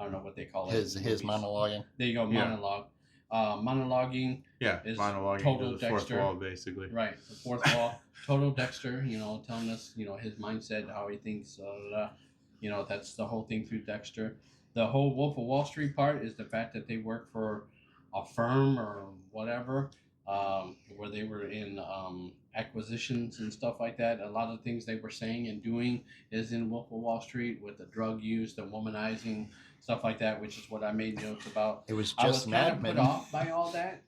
I don't know what they call it. His monologuing. There you go, monologue. Monologuing. Yeah, is monologuing total the Dexter. fourth wall, basically. Right, the fourth wall. Total Dexter, telling us, his mindset, how he thinks, that's the whole thing through Dexter. The whole Wolf of Wall Street part is the fact that they work for a firm or whatever, where they were in acquisitions and stuff like that. A lot of things they were saying and doing is in Wolf of Wall Street, with the drug use, the womanizing, stuff like that, which is what I made notes about. It was I just was kind of put off by all that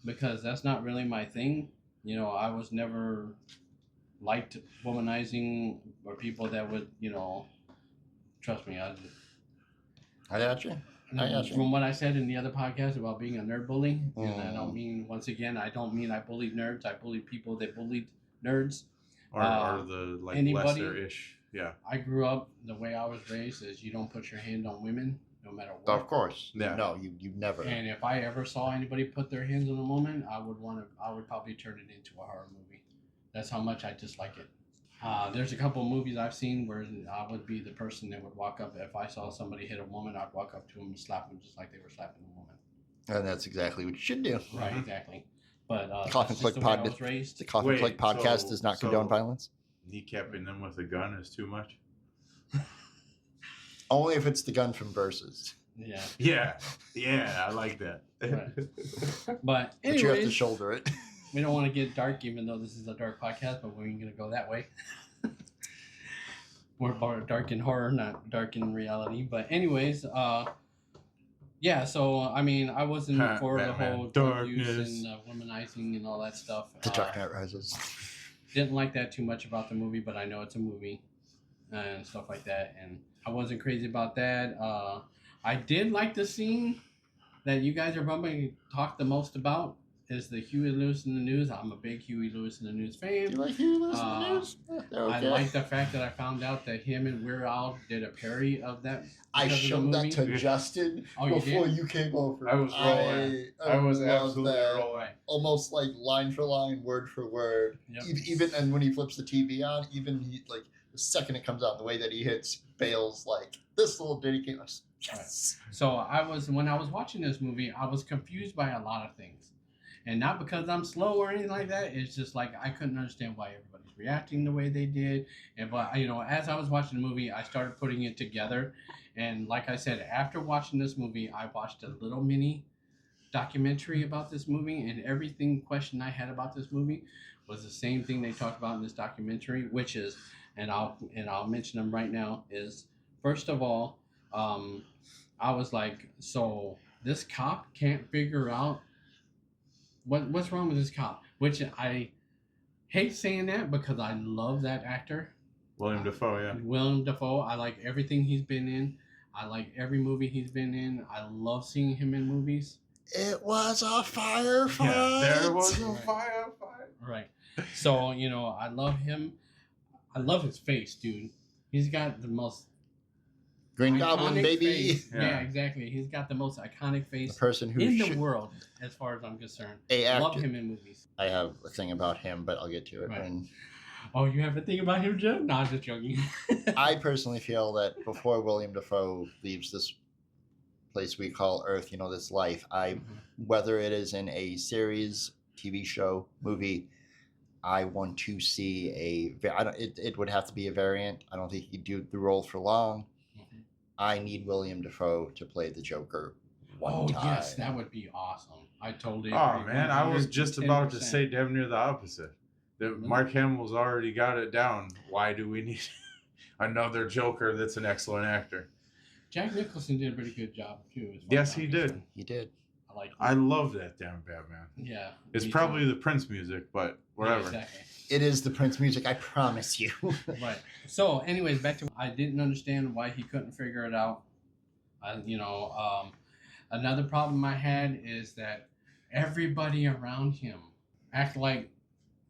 because that's not really my thing. I was never liked womanizing or people that would, trust me. I got you. From what I said in the other podcast about being a nerd bully, and I don't mean, once again, I bullied nerds. I bullied people that bullied nerds. Or the lesser-ish. Yeah. I grew up, the way I was raised is you don't put your hand on women, no matter what. Of course. Yeah. No, you never. And if I ever saw anybody put their hands on a woman, I would probably turn it into a horror movie. That's how much I dislike it. There's a couple of movies I've seen where I would be the person that would walk up. If I saw somebody hit a woman, I'd walk up to them and slap them just like they were slapping a woman. And that's exactly what you should do. Right, exactly. But Koffin Click the Koffin Click podcast does not condone violence. Kneecapping them with a gun is too much? Only if it's the gun from Versus. Yeah. Yeah, I like that. Right. But anyways, you have to shoulder it. We don't want to get dark, even though this is a dark podcast, but we ain't going to go that way. We're dark in horror, not dark in reality. But anyways, yeah, so, I mean, I wasn't for the whole drug use and womanizing and all that stuff. The Dark Knight Rises. Didn't like that too much about the movie, but I know it's a movie and stuff like that. And I wasn't crazy about that. I did like the scene that you guys are probably talked the most about is the Huey Lewis in the News. I'm a big Huey Lewis in the News fan. Do you like Huey Lewis in the News? Okay. I like the fact that I found out that him and Weird Al did a parody of that. I showed that to Justin before you came over. I was rolling. I was absolutely rolling. Almost like line for line, word for word. Yep. Even and when he flips the TV on, even like the second it comes out, the way that he hits Bale's like this little ditty came. Yes. So when I was watching this movie, I was confused by a lot of things. And not because I'm slow or anything like that. It's just like I couldn't understand why everybody's reacting the way they did. And but as I was watching the movie, I started putting it together. And like I said, after watching this movie, I watched a little mini documentary about this movie, and everything question I had about this movie was the same thing they talked about in this documentary, which is, and I'll mention them right now, is first of all, I was like, so this cop can't figure out what's wrong with this cop, which I hate saying that because I love that actor. William Dafoe, yeah. William Dafoe. I like everything he's been in. I like every movie he's been in. I love seeing him in movies. It was a firefight. Yeah, there was a firefight. Right. So, I love him. I love his face, dude. He's got the most Green Goblin, baby. Face. Yeah, exactly. He's got the most iconic face the person who in the world, as far as I'm concerned. I love him in movies. I have a thing about him, but I'll get to it. Right. When... Oh, you have a thing about him, Joe? No, I'm just joking. I personally feel that before William Dafoe leaves this place we call Earth, this life, whether it is in a series, TV show, movie, I want to see it would have to be a variant. I don't think he'd do the role for long. I need William Dafoe to play the Joker one time. Oh, yes, that would be awesome. I totally agree. Oh, man, I was just about to say damn near the opposite. Mark Hamill's already got it down. Why do we need another Joker that's an excellent actor? Jack Nicholson did a pretty good job, too. Yes, he did. He did. I love that damn Batman. Yeah. It's probably the Prince music, but whatever. Yeah, exactly. It is the Prince music, I promise you. Right. So, anyways, back to I didn't understand why he couldn't figure it out. Another problem I had is that everybody around him act like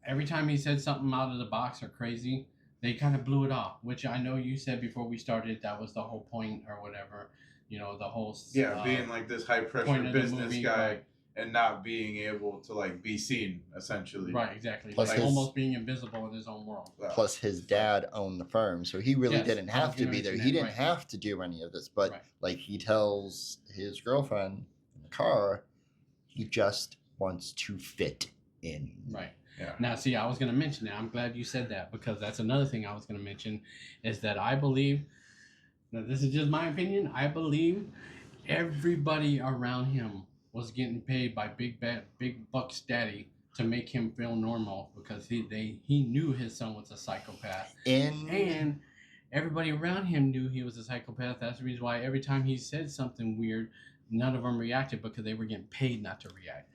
every time he said something out of the box or crazy, they kind of blew it off, which I know you said before we started that was the whole point or whatever. The whole... being like this high-pressure business guy. Right. And not being able to be seen, essentially. Right, exactly. Plus almost being invisible in his own world. Plus his dad owned the firm, so he really didn't have to be there. He didn't have to do any of this, but he tells his girlfriend in the car, he just wants to fit in. Right. Yeah. Now, see, I was going to mention that. I'm glad you said that because that's another thing I was going to mention is that I believe, now this is just my opinion, I believe everybody around him was getting paid by Big Buck's daddy to make him feel normal because he knew his son was a psychopath. And everybody around him knew he was a psychopath. That's the reason why every time he said something weird, none of them reacted because they were getting paid not to react.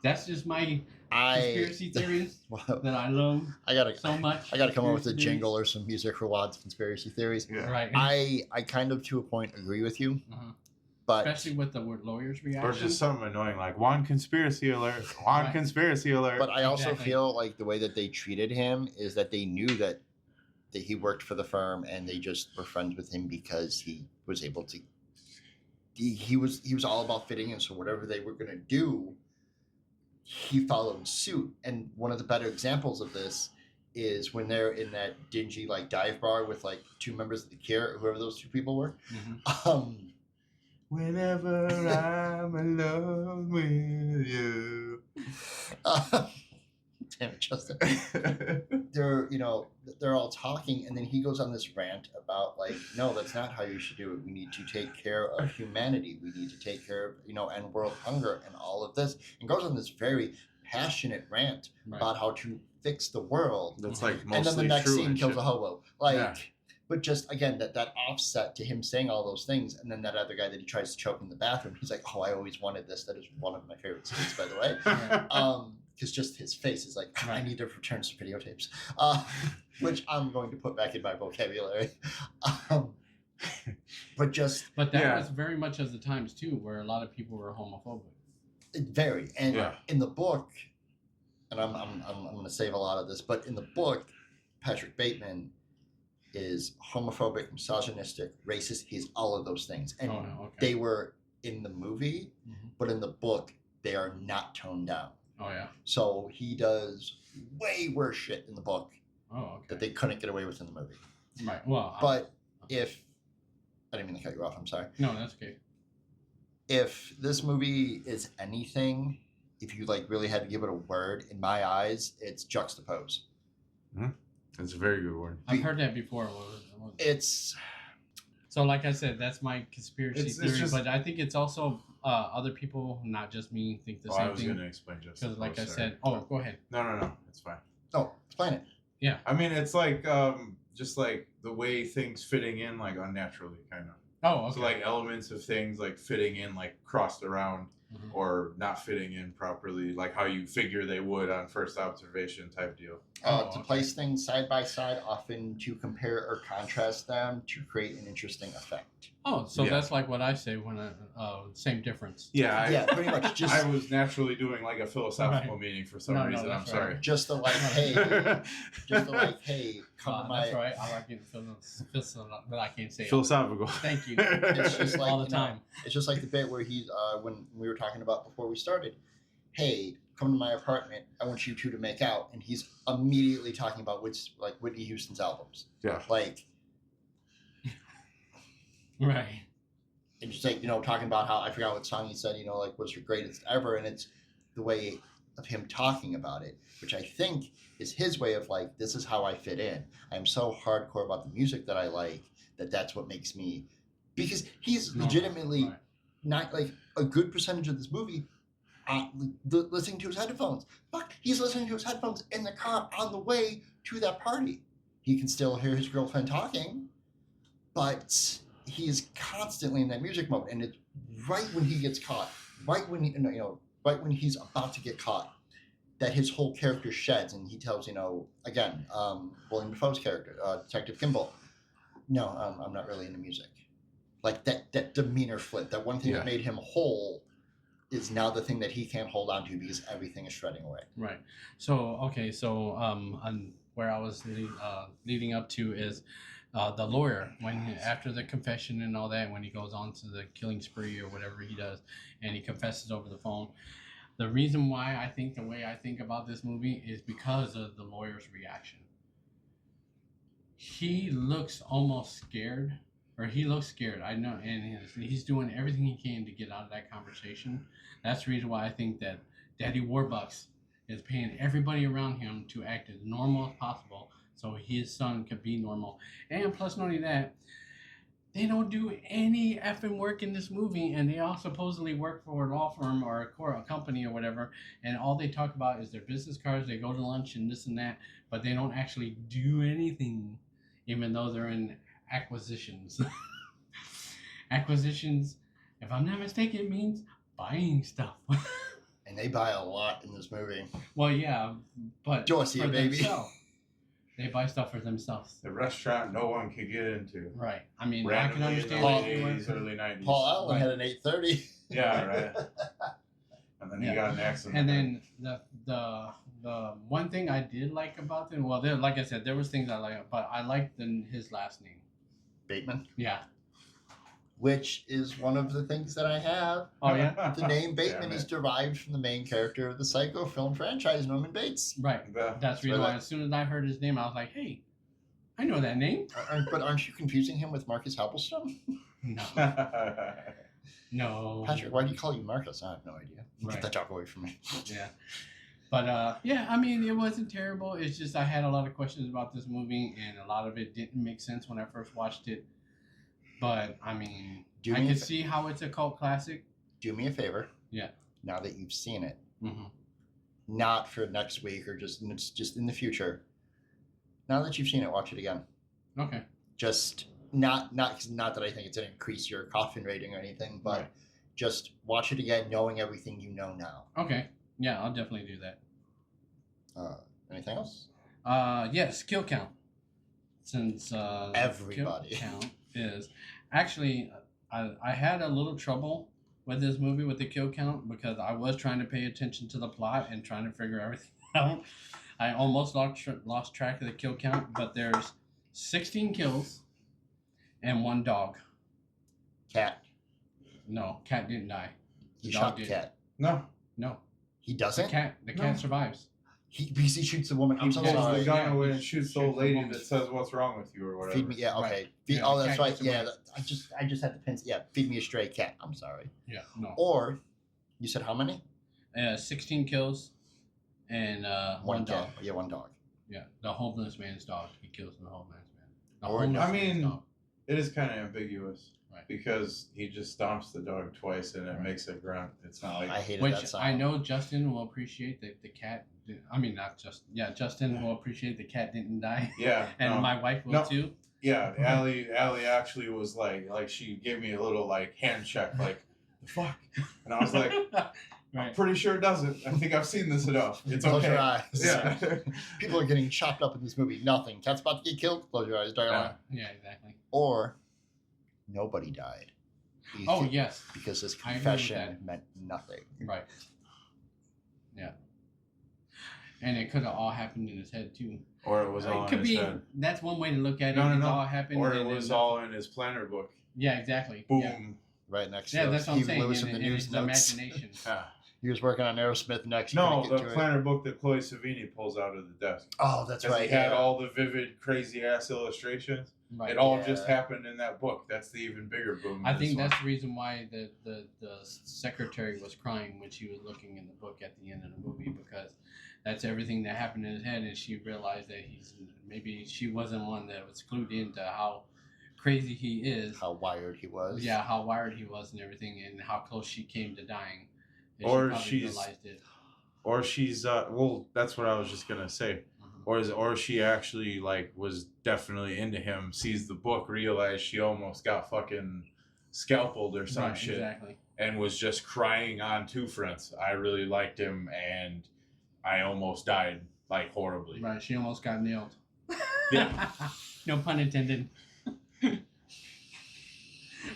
That's just my conspiracy theories that I love so much. I gotta come up with a jingle or some music for Wad's conspiracy theories. Yeah. Right. I kind of to a point agree with you. Uh-huh. But, especially with the word lawyer's reaction. Or just something annoying like Juan conspiracy alert, Juan conspiracy alert. But I also feel like the way that they treated him is that they knew that he worked for the firm, and they just were friends with him because he was able to. He was all about fitting in, so whatever they were going to do, he followed suit. And one of the better examples of this is when they're in that dingy like dive bar with like two members of the Cure, whoever those two people were. Whenever I'm alone with you. Damn it, Justin. They're all talking, and then he goes on this rant about like, no, that's not how you should do it. We need to take care of humanity. We need to take care of, end world hunger and all of this, and goes on this very passionate rant about how to fix the world. That's like mostly and then the next true scene kills a hobo. Like, yeah. But just again that offset to him saying all those things, and then that other guy that he tries to choke in the bathroom. He's like, oh, I always wanted this. That is one of my favorite scenes, by the way. Because just his face is like, I need to return some videotapes, which I'm going to put back in my vocabulary. But that was very much of the times too, where a lot of people were homophobic. Very, and in the book, and I'm going to save a lot of this, but in the book, Patrick Bateman is homophobic, misogynistic, racist. He's all of those things, and they were in the movie, but in the book, they are not toned down. Oh yeah. So he does way worse shit in the book that they couldn't get away with in the movie. Right. Well, but if I didn't mean to cut you off, I'm sorry. No, that's okay. If this movie is anything, if you like really had to give it a word, in my eyes, it's juxtapose. That's a very good word. I've heard that before. It's so, like I said, that's my conspiracy theory. But I think it's also other people, not just me, think the same thing. I was going to explain just because, like I said, go ahead. No, it's fine. Oh, explain it. Yeah. I mean, it's like just like the way things fitting in, like unnaturally, kind of. Oh, okay. So like elements of things like fitting in, like crossed around, or not fitting in properly, like how you figure they would on first observation type deal. To place things side by side, often to compare or contrast them to create an interesting effect. Oh, so that's like what I say when same difference. Yeah, pretty much. Just I was naturally doing like a philosophical meeting for some reason. I'm sorry. Just the like, hey, come to my. That's right. I like it, but I can't say philosophical. Thank you. It's just like all the time. It's just like the bit where he's when we were talking about before we started. Hey, come to my apartment. I want you two to make out, and he's immediately talking about Whitney Houston's albums. Yeah. Like. Right. And just like, talking about how, I forgot what song he said, like, was your greatest ever. And it's the way of him talking about it, which I think is his way of like, this is how I fit in. I'm so hardcore about the music that I like that's what makes me, because he's legitimately not like a good percentage of this movie listening to his headphones. Fuck, he's listening to his headphones in the car on the way to that party. He can still hear his girlfriend talking, but he is constantly in that music mode, and it's right when he gets caught, right when he's about to get caught, that his whole character sheds, and he tells again, William Dafoe's character, Detective Kimball, no, I'm not really into music. Like that demeanor flip, that one thing that made him whole, is now the thing that he can't hold on to because everything is shredding away. Right. So on where I was leading up to is. The lawyer, after the confession and all that, when he goes on to the killing spree or whatever he does, and he confesses over the phone, the reason why I think the way I think about this movie is because of the lawyer's reaction. He looks almost scared, I know, and he's doing everything he can to get out of that conversation. That's the reason why I think that Daddy Warbucks is paying everybody around him to act as normal as possible, so his son could be normal. And plus, not only that, they don't do any effing work in this movie, and they all supposedly work for a law firm or a company or whatever, and all they talk about is their business cards, they go to lunch and this and that, but they don't actually do anything, even though they're in acquisitions. Acquisitions, if I'm not mistaken, means buying stuff. And they buy a lot in this movie. Well, yeah, but Dorothy, for baby. Themselves. They buy stuff for themselves. The restaurant no one could get into. Right. I mean, randomly I can understand in the 80s, early 90s. Paul Allen had an 830. Yeah, right. And then he got an accident. And then the the one thing I did like about them, well, there, like I said, there was things I liked, but I liked his last name. Bateman. Yeah. Which is one of the things that I have. Oh yeah. The name Bateman is derived from the main character of the Psycho film franchise, Norman Bates. Right. That's the reason why. As soon as I heard his name, I was like, "Hey, I know that name." But aren't you confusing him with Marcus Halberstone? No. No. Patrick, why do you call you Marcus? I have no idea. Right. Get that talk away from me. Yeah. But yeah, I mean, it wasn't terrible. It's just I had a lot of questions about this movie, and a lot of it didn't make sense when I first watched it. But I mean, I can see how it's a cult classic. Do me a favor. Yeah. Now that you've seen it, not for next week or just in the future. Now that you've seen it, watch it again. Okay. Just not that I think it's gonna increase your Koffin rating or anything, but just watch it again, knowing everything you know now. Okay. Yeah, I'll definitely do that. Anything else? Yes, kill count. Since everybody kill count is actually I had a little trouble with this movie with the kill count because I was trying to pay attention to the plot and trying to figure everything out. I almost lost track of the kill count, but there's 16 kills and 1 dog. Cat. No, cat didn't die. He shot the cat. No. He doesn't? The cat survives. Because he shoots the woman. He pulls the gun away and shoots the old lady that says, "What's wrong with you?" or whatever. Feed me, yeah, okay. Right. Oh, that's right. Yeah, I just had to pin. Yeah, feed me a stray cat. I'm sorry. Yeah, no. Or, you said how many? 16 kills and 1 dog. Cat. Yeah, 1 dog. Yeah, the homeless man's dog. He kills the homeless man. It is kind of ambiguous. Right. Because he just stomps the dog twice and it makes it grunt. It's not like I hated which that sound. I know Justin will appreciate that the cat. I mean, not just Justin will appreciate the cat didn't die. Yeah, and my wife will too. Yeah, Allie actually was like she gave me a little like hand check, like the fuck, and I was like, I'm pretty sure it doesn't. I think I've seen this enough. It's Close okay. your eyes. Yeah. People are getting chopped up in this movie. Nothing. Cat's about to get killed. Close your eyes, darling. Yeah, exactly. Or nobody died. Yes. Because his confession meant nothing. Right. Yeah. And it could have all happened in his head too. Or it was all in his head. That's one way to look at it. No. All happened. Or it was all in his planner book. Yeah, exactly. Boom. Yeah. Right next to that's what I'm saying. Lewis in the news his notes. imagination. He was working on Aerosmith next. No, the planner book that Chloe Savini pulls out of the desk. Oh, that's right. He had all the vivid, crazy ass illustrations. Right. It all just happened in that book. That's the even bigger boom. I think that's the reason why the secretary was crying when she was looking in the book at the end of the movie, because that's everything that happened in his head, and she realized that maybe she wasn't one that was clued into how crazy he is, how wired he was. Yeah, how wired he was and everything, and how close she came to dying. Or she's well, that's what I was just gonna say. Or she actually like was definitely into him, sees the book, realized she almost got fucking scalpeled or some shit, exactly. And was just crying on two fronts. I really liked him, and I almost died like horribly. Right, she almost got nailed. Yeah. No pun intended.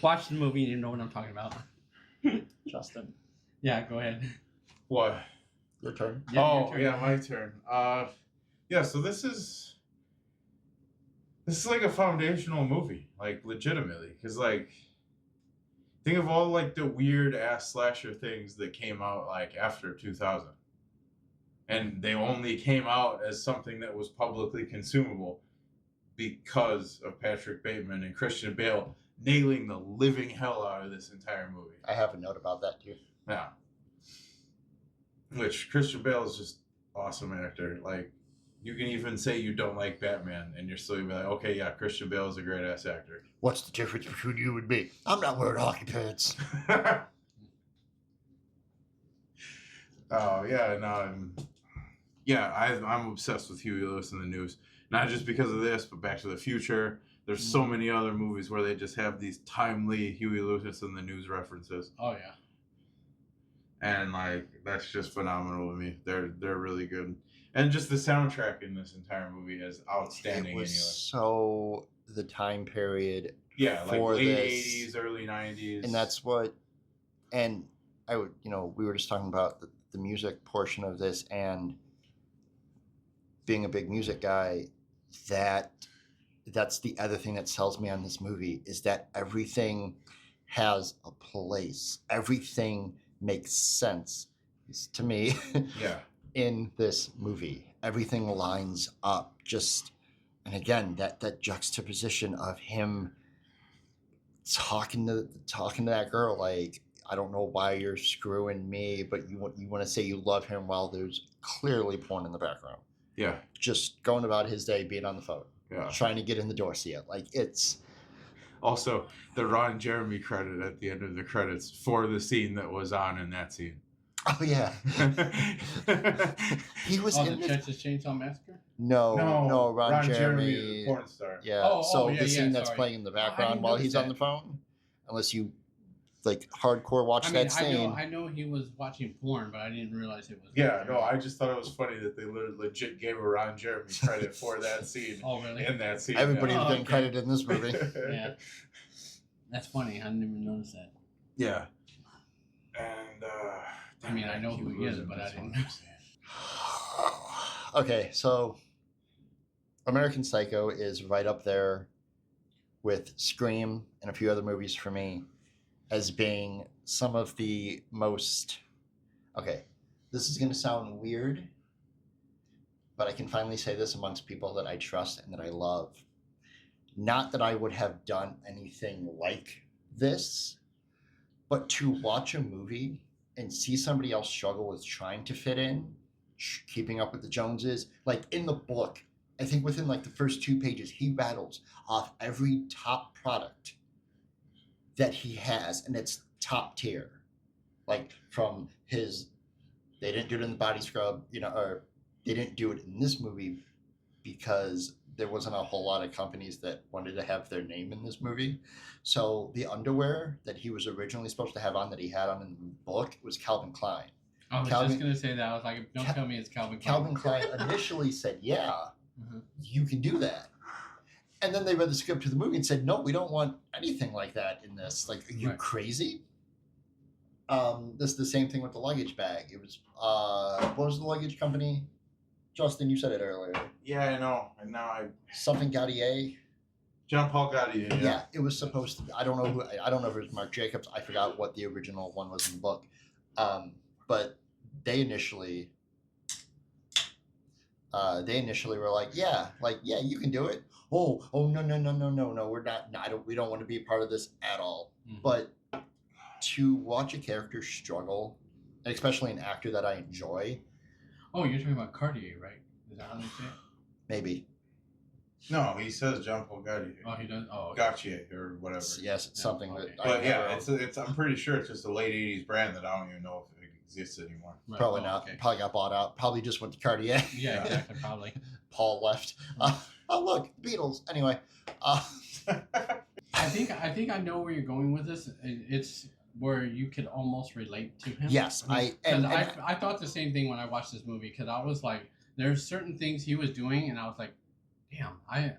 Watch the movie and you know what I'm talking about. Justin. Yeah, go ahead. What? Your turn. Yeah, my turn. Yeah, so this is like a foundational movie, like legitimately, because like think of all like the weird ass slasher things that came out like after 2000, and they only came out as something that was publicly consumable because of Patrick Bateman and Christian Bale nailing the living hell out of this entire movie. I have a note about that too. Yeah. Which Christian Bale is just awesome actor. Like, you can even say you don't like Batman, and you're still gonna be like, okay, yeah, Christian Bale is a great ass actor. What's the difference between you and me? I'm not wearing hockey pants. Oh yeah, no, I'm obsessed with Huey Lewis in the News. Not just because of this, but Back to the Future. There's so many other movies where they just have these timely Huey Lewis in the News references. Oh yeah. And like that's just phenomenal to me. They're really good. And just the soundtrack in this entire movie is outstanding. It was anyway. So the time period. Yeah, like for late this, 80s, early 90s. And that's what, and I would, we were just talking about the music portion of this, and being a big music guy, that's the other thing that sells me on this movie is that everything has a place. Everything makes sense to me Yeah. in this movie. Everything lines up. And again, that juxtaposition of him talking to that girl like, I don't know why you're screwing me, but you want to say you love him while there's clearly porn in the background. Yeah. Just going about his day, being on the phone. Yeah. Trying to get in the door, see it. Like, it's... Also, the Ron Jeremy credit at the end of the credits for the scene that was on in that scene. Oh, yeah. He was in the Texas Chainsaw Massacre? No, Ron Jeremy, the porn star. Yeah, the scene that's playing in the background while he's on the phone, unless you like hardcore watch that scene. I know he was watching porn, but I didn't realize it was. Yeah, no, I just thought it was funny that they legit gave a Ron Jeremy credit for that scene. Oh, really? In that scene. Everybody's getting credit in this movie. Yeah. That's funny. I didn't even notice that. Yeah. And, I mean, I know who he is, but I didn't know. Okay, so American Psycho is right up there with Scream and a few other movies for me as being some of the most... Okay, this is going to sound weird, but I can finally say this amongst people that I trust and that I love. Not that I would have done anything like this, but to watch a movie and see somebody else struggle with trying to fit in, keeping up with the Joneses. Like in the book, I think within like the first 2 pages, he rattles off every top product that he has, and it's top tier. Like from his, they didn't do it in the body scrub, or they didn't do it in this movie because there wasn't a whole lot of companies that wanted to have their name in this movie. So the underwear that he was originally supposed to have on that he had on in the book was Calvin Klein. I was just going to say that. I was like, don't tell me it's Calvin Klein. Calvin Klein initially said, yeah, you can do that. And then they read the script to the movie and said, no, we don't want anything like that in this. Like, are you crazy? This is the same thing with the luggage bag. It was, what was the luggage company? Justin, you said it earlier. Yeah, I know. And now something Gaudier. Jean-Paul Gaudier. Yeah, it was supposed to be. I don't know if it was Marc Jacobs. I forgot what the original one was in the book. But they initially were like, yeah, you can do it. Oh, no, we're not. We don't want to be a part of this at all. Mm-hmm. But to watch a character struggle, and especially an actor that I enjoy. Oh, you're talking about Cartier, right? Is that how they say it? Maybe. No, he says Jean-Paul Gaudier. Oh, he does. Oh, okay. Gautier or whatever. Yes, it's something okay. that. But it's. I'm pretty sure it's just a late '80s brand that I don't even know if it exists anymore. Right. Probably not. Okay. Probably got bought out. Probably just went to Cartier. Yeah, exactly. Probably. Paul left. Oh look, Beatles. Anyway. I think I know where you're going with this. It's where you could almost relate to him. Yes, I thought the same thing when I watched this movie because I was like, there's certain things he was doing, and I was like, damn, I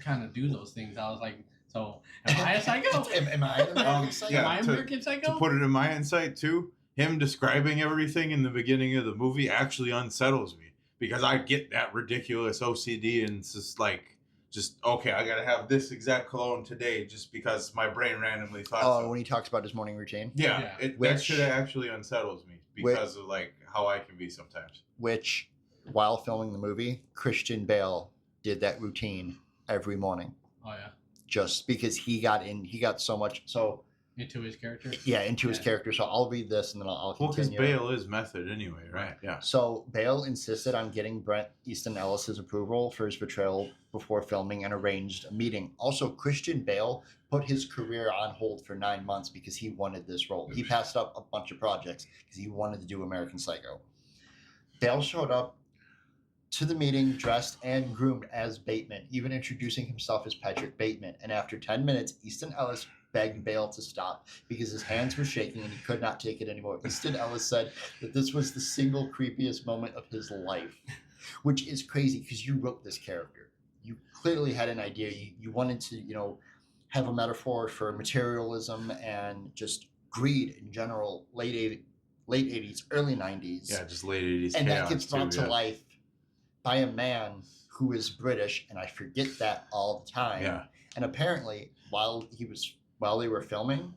kind of do those things. I was like, so am I a psycho? Am I an American psycho? Am I American psycho? To put it in my insight too, him describing everything in the beginning of the movie actually unsettles me because I get that ridiculous OCD and it's just okay, I gotta have this exact cologne today just because my brain randomly thought so. When he talks about his morning routine? Yeah. That shit actually unsettles me because of like how I can be sometimes. Which, while filming the movie, Christian Bale did that routine every morning. Oh, yeah. Just because he got so much... Into his character? Yeah, into his character. So I'll read this and then I'll continue. Well, because Bale is method anyway, right? Yeah. So Bale insisted on getting Brent Easton Ellis's approval for his portrayal before filming and arranged a meeting. Also, Christian Bale put his career on hold for 9 months because he wanted this role. He passed up a bunch of projects because he wanted to do American Psycho. Bale showed up to the meeting dressed and groomed as Bateman, even introducing himself as Patrick Bateman. And after 10 minutes, Easton Ellis begged Bale to stop because his hands were shaking and he could not take it anymore. Easton Ellis said that this was the single creepiest moment of his life, which is crazy because you wrote this character. You clearly had an idea. You wanted to, have a metaphor for materialism and just greed in general, late 80s, early 90s. Yeah, just late 80s. And that gets brought to life by a man who is British, and I forget that all the time. Yeah. And apparently, while they were filming,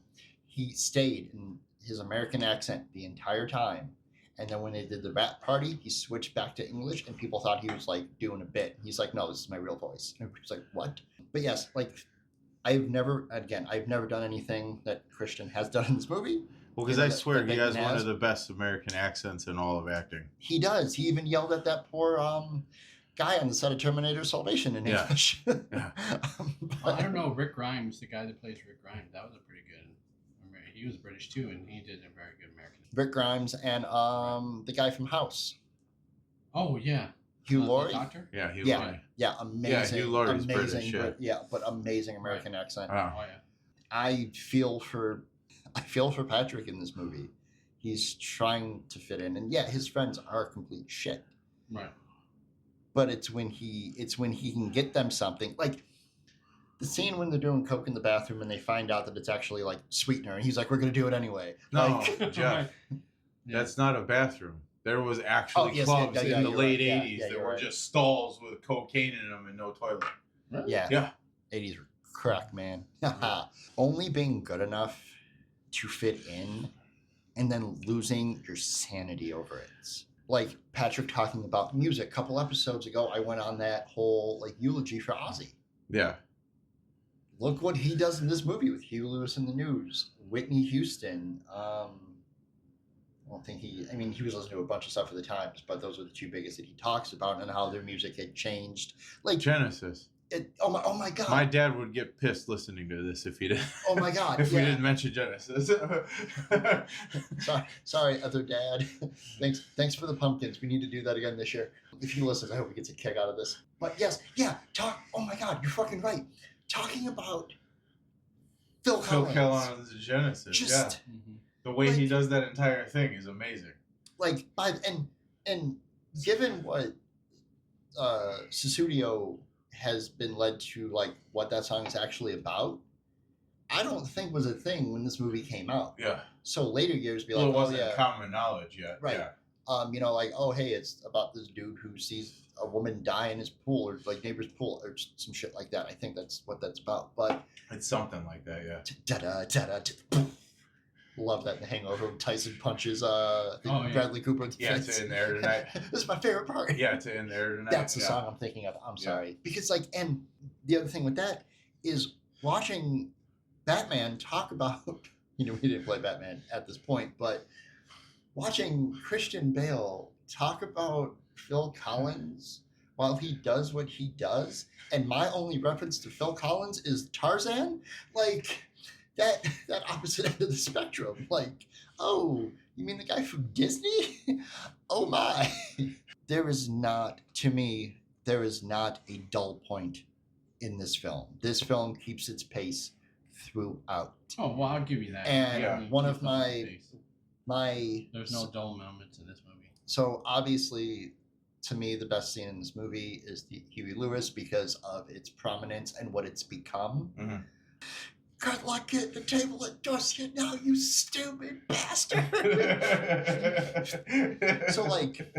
he stayed in his American accent the entire time. And then when they did the rap party, he switched back to English, and people thought he was like doing a bit. He's like, "No, this is my real voice." And everybody's like, "What?" But yes, like I've never done anything that Christian has done in this movie. Well, because I swear he has one of the best American accents in all of acting. He does. He even yelled at that poor guy on the set of Terminator Salvation in English. Yeah. Well, I don't know. Rick Grimes, the guy that plays Rick Grimes, that was a pretty good. He was British too, and he did a very good American. Rick Grimes and the guy from House. Oh yeah. Hugh Laurie. Doctor? Yeah, Hugh Laurie. Yeah, amazing. Yeah, Hugh Laurie's amazing, British. but amazing American accent. Oh yeah. I feel for Patrick in this movie. He's trying to fit in, and yeah, his friends are complete shit. Right. But it's when he can get them something, like the scene when they're doing coke in the bathroom and they find out that it's actually like sweetener, and he's like, "We're gonna do it anyway." No, like, Jeff, that's not a bathroom. There was actually clubs in the late 80s that were just stalls with cocaine in them and no toilet. Really? Yeah. 80s were crack, man. Only being good enough to fit in and then losing your sanity over it. Like Patrick talking about music. A couple episodes ago, I went on that whole like eulogy for Ozzy. Yeah. Look what he does in this movie with Huey Lewis in the News, Whitney Houston. I don't think he was listening to a bunch of stuff at the times, but those are the two biggest that he talks about and how their music had changed. Like Genesis. Oh my God. My dad would get pissed listening to this if he did. Oh my God. If we didn't mention Genesis. Sorry, other dad. Thanks for the pumpkins. We need to do that again this year. If he listens, I hope he gets a kick out of this. But yes, oh my God, you're fucking right. Talking about Phil Collins' Genesis. Just, the way he does that entire thing is amazing. Like, and given what Susudio has been led to, like, what that song is actually about, I don't think was a thing when this movie came out. Yeah. So later years be like, it wasn't common knowledge yet. Right. Yeah. Like, oh, hey, it's about this dude who sees a woman die in his pool or like neighbor's pool or some shit like that. I think that's what that's about. But it's something like that, yeah. Love that in The Hangover when Tyson punches Bradley Cooper in the face. It's in there tonight. This is my favorite part. Yeah, it's in there tonight. That's the song I'm thinking of. I'm sorry. Because like, and the other thing with that is watching Batman talk about, he didn't play Batman at this point, but watching Christian Bale talk about Phil Collins while he does what he does, and my only reference to Phil Collins is Tarzan, like that opposite end of the spectrum. Like, oh, you mean the guy from Disney? Oh my. There is not a dull point in this film. This film keeps its pace throughout. Oh, well, I'll give you that. And one of my there's no dull moments in this movie. So obviously, to me, the best scene in this movie is the Huey Lewis because of its prominence and what it's become. Mm-hmm. Good luck at the table at Dorset now, you stupid bastard. So like,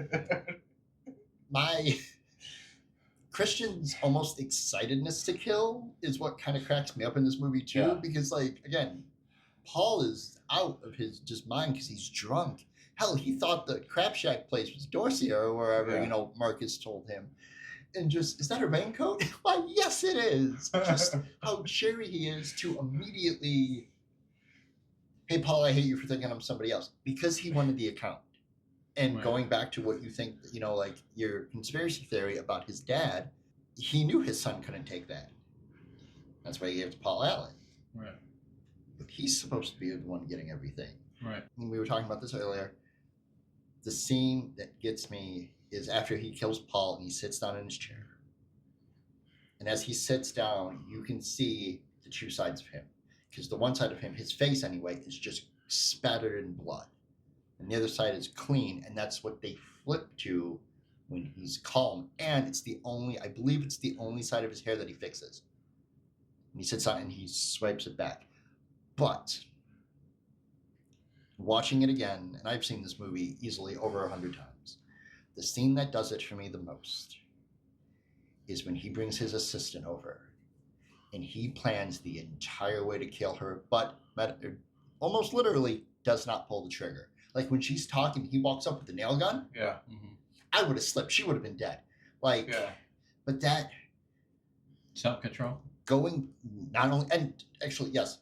my Christian's almost excitedness to kill is what kind of cracks me up in this movie too, because like, again, Paul is out of his just mind because he's drunk. Hell, he thought the Crab Shack place was Dorsey or wherever, Marcus told him. And just, is that a raincoat? Why, yes, it is. Just how cheery he is to immediately, hey, Paul, I hate you for thinking I'm somebody else. Because he wanted the account. And going back to what you think, like your conspiracy theory about his dad, he knew his son couldn't take that. That's why he gave it to Paul Allen. Right. But he's supposed to be the one getting everything. Right. And we were talking about this earlier. The scene that gets me is after he kills Paul and he sits down in his chair. And as he sits down, you can see the two sides of him. Because the one side of him, his face anyway, is just spattered in blood. And the other side is clean, and that's what they flip to when he's calm. And I believe it's the only side of his hair that he fixes. And he sits down and he swipes it back. But watching it again, and I've seen this movie easily over 100 times, The scene that does it for me the most is when he brings his assistant over and he plans the entire way to kill her, but almost literally does not pull the trigger. Like when she's talking, he walks up with the nail gun. Yeah. I would have slipped. She would have been dead. Like, yeah. But that self-control going not only, and actually, yes,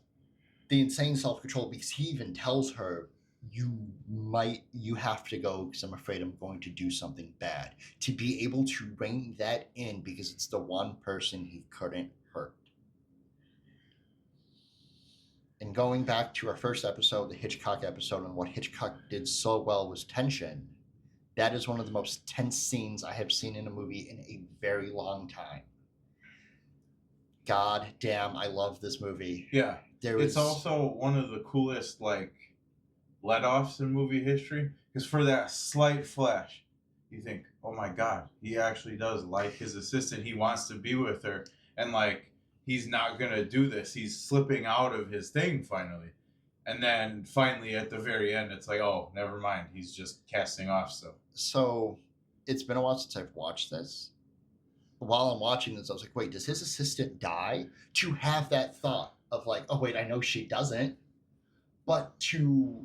the insane self-control, because he even tells her, you have to go because I'm afraid I'm going to do something bad. To be able to rein that in because it's the one person he couldn't hurt. And going back to our first episode, the Hitchcock episode, and what Hitchcock did so well was tension. That is one of the most tense scenes I have seen in a movie in a very long time. God damn, I love this movie. Yeah. It's also one of the coolest, like, let-offs in movie history. Because for that slight flash, you think, oh my God, he actually does like his assistant. He wants to be with her. And, like, he's not going to do this. He's slipping out of his thing finally. And then finally at the very end, it's like, oh, never mind. He's just casting off stuff. So it's been a while since I've watched this. While I'm watching this, I was like, wait, does his assistant die? To have that thought of like, oh, wait, I know she doesn't. But to,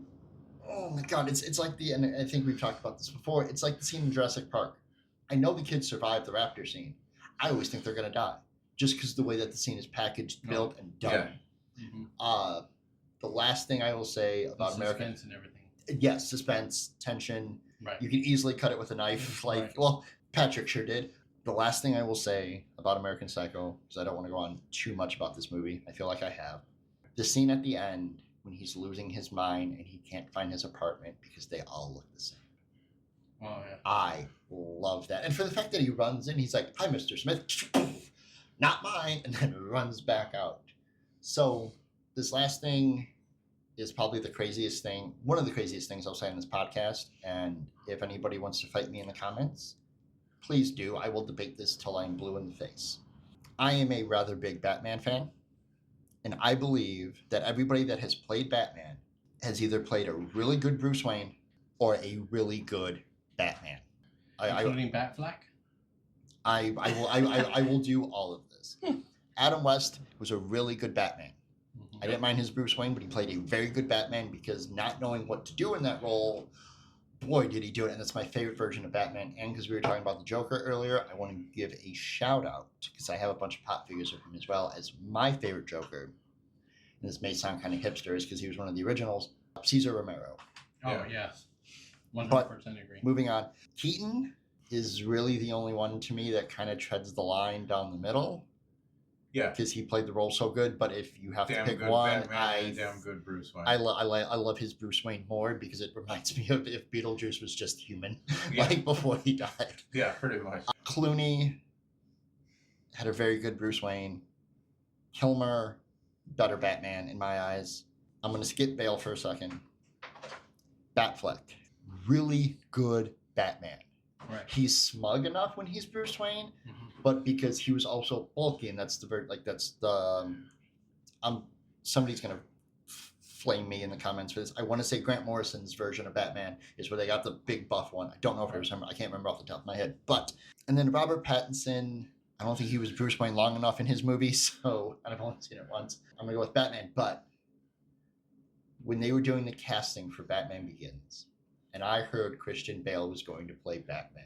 oh my God, it's like and I think we've talked about this before, it's like the scene in Jurassic Park. I know the kids survived the raptor scene. I always think they're going to die. Just because the way that the scene is packaged, built, and done. Yeah. The last thing I will say about American... Suspense and everything. Yes, suspense, tension. Right. You can easily cut it with a knife. Like, right. Well, Patrick sure did. The last thing I will say about American Psycho, because I don't want to go on too much about this movie. I feel like I have. The scene at the end when he's losing his mind and he can't find his apartment because they all look the same. Oh, yeah. I love that. And for the fact that he runs in, he's like, hi, Mr. Smith. Not mine. And then runs back out. So this last thing is probably the craziest thing. One of the craziest things I'll say on this podcast. And if anybody wants to fight me in the comments, please do. I will debate this till I'm blue in the face. I am a rather big Batman fan. And I believe that everybody that has played Batman has either played a really good Bruce Wayne or a really good Batman. Including Batfleck? I will do all of this. Adam West was a really good Batman. Mm-hmm. I didn't mind his Bruce Wayne, but he played a very good Batman because not knowing what to do in that role, boy, did he do it. And that's my favorite version of Batman. And because we were talking about the Joker earlier, I want to give a shout out because I have a bunch of pop figures of him as well as my favorite Joker. And this may sound kind of hipsterish because he was one of the originals, Cesar Romero. Oh, yes. 100% agree. Moving on. Keaton is really the only one to me that kind of treads the line down the middle. Yeah. Because he played the role so good, but if you have to pick one, damn good Bruce Wayne. I love his Bruce Wayne more because it reminds me of if Beetlejuice was just human, like before he died. Yeah, pretty much. Clooney had a very good Bruce Wayne. Kilmer, better Batman in my eyes. I'm going to skip Bale for a second. Batfleck, really good Batman. Right. He's smug enough when he's Bruce Wayne, but because he was also bulky, and that's somebody's gonna flame me in the comments for this. I want to say Grant Morrison's version of Batman is where they got the big buff one. I don't know if I can't remember off the top of my head. And then Robert Pattinson, I don't think he was Bruce Wayne long enough in his movie, so I've only seen it once. I'm gonna go with Batman. But when they were doing the casting for Batman Begins, and I heard Christian Bale was going to play Batman,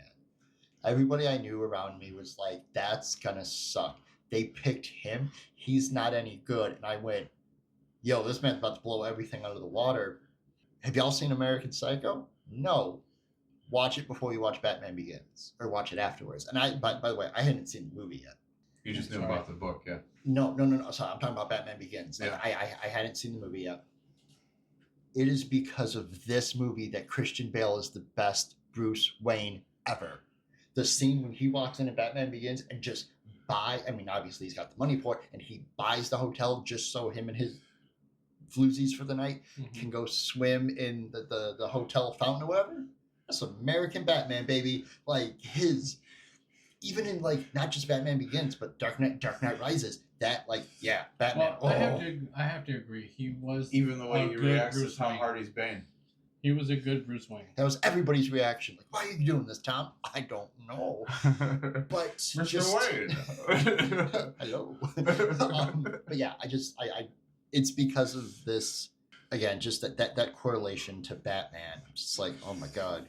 everybody I knew around me was like, that's gonna suck. They picked him. He's not any good. And I went, yo, this man's about to blow everything out of the water. Have y'all seen American Psycho? No. Watch it before you watch Batman Begins. Or watch it afterwards. And by the way, I hadn't seen the movie yet. You just knew about the book, yeah? No. Sorry, I'm talking about Batman Begins. Like, yeah. I hadn't seen the movie yet. It is because of this movie that Christian Bale is the best Bruce Wayne ever. The scene when he walks in Batman Begins and just obviously he's got the money for it, and he buys the hotel just so him and his floozies for the night can go swim in the hotel fountain or whatever. That's American Batman, baby. Like even in like not just Batman Begins, but Dark Knight Rises. That Batman. Well, I have to agree. He was even the way he reacts to Tom Hardy's Bane. He was a good Bruce Wayne. That was everybody's reaction. Like, why are you doing this, Tom? I don't know. But Mr. Wayne. Hello. But yeah, I it's because of this, again, just that correlation to Batman. Just like, oh my God,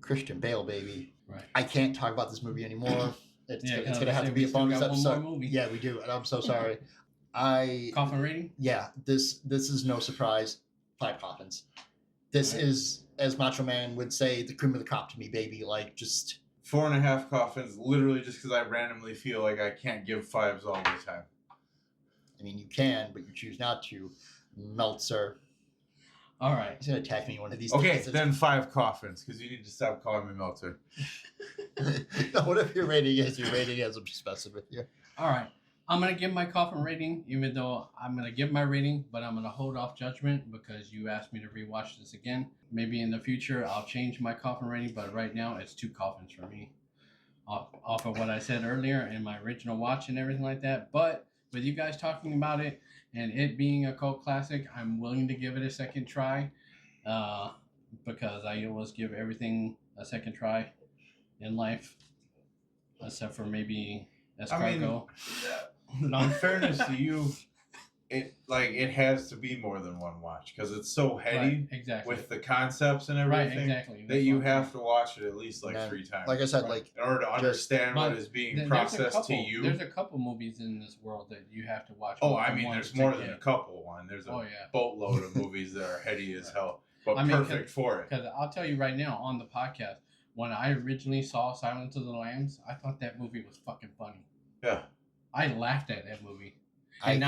Christian Bale, baby. Right. I can't talk about this movie anymore. It's going to have to be a bonus bonus episode. One more movie. Yeah, we do, and I'm so sorry. Koffin Rating? Yeah, this is no surprise. 5 coffins. This is, as Macho Man would say, the cream of the crop to me, baby. Like, just 4.5 coffins, literally just because I randomly feel like I can't give 5s all the time. I mean, you can, but you choose not to. Meltzer. All right. He's going to attack me one of these Okay, days. then 5 coffins, because you need to stop calling me Meltzer. No, whatever your rating is, I'm just messing with you. All right. I'm going to give my Koffin rating, even though I'm going to give my rating, but I'm going to hold off judgment because you asked me to rewatch this again. Maybe in the future I'll change my Koffin rating, but right now it's 2 coffins for me. Off of what I said earlier in my original watch and everything like that. But with you guys talking about it and it being a cult classic, I'm willing to give it a second try because I always give everything a second try in life, except for maybe escargot. In fairness to you, it has to be more than one watch because it's so heady with the concepts and everything that you have to watch it at least 3 times. Like I said, like in order to understand what is being processed to you. There's a couple movies in this world that you have to watch. Oh, I mean, there's more than a couple. There's a boatload of movies that are heady as hell, but perfect for it. Because I'll tell you right now on the podcast, when I originally saw Silence of the Lambs, I thought that movie was fucking funny. Yeah. I laughed at that movie. And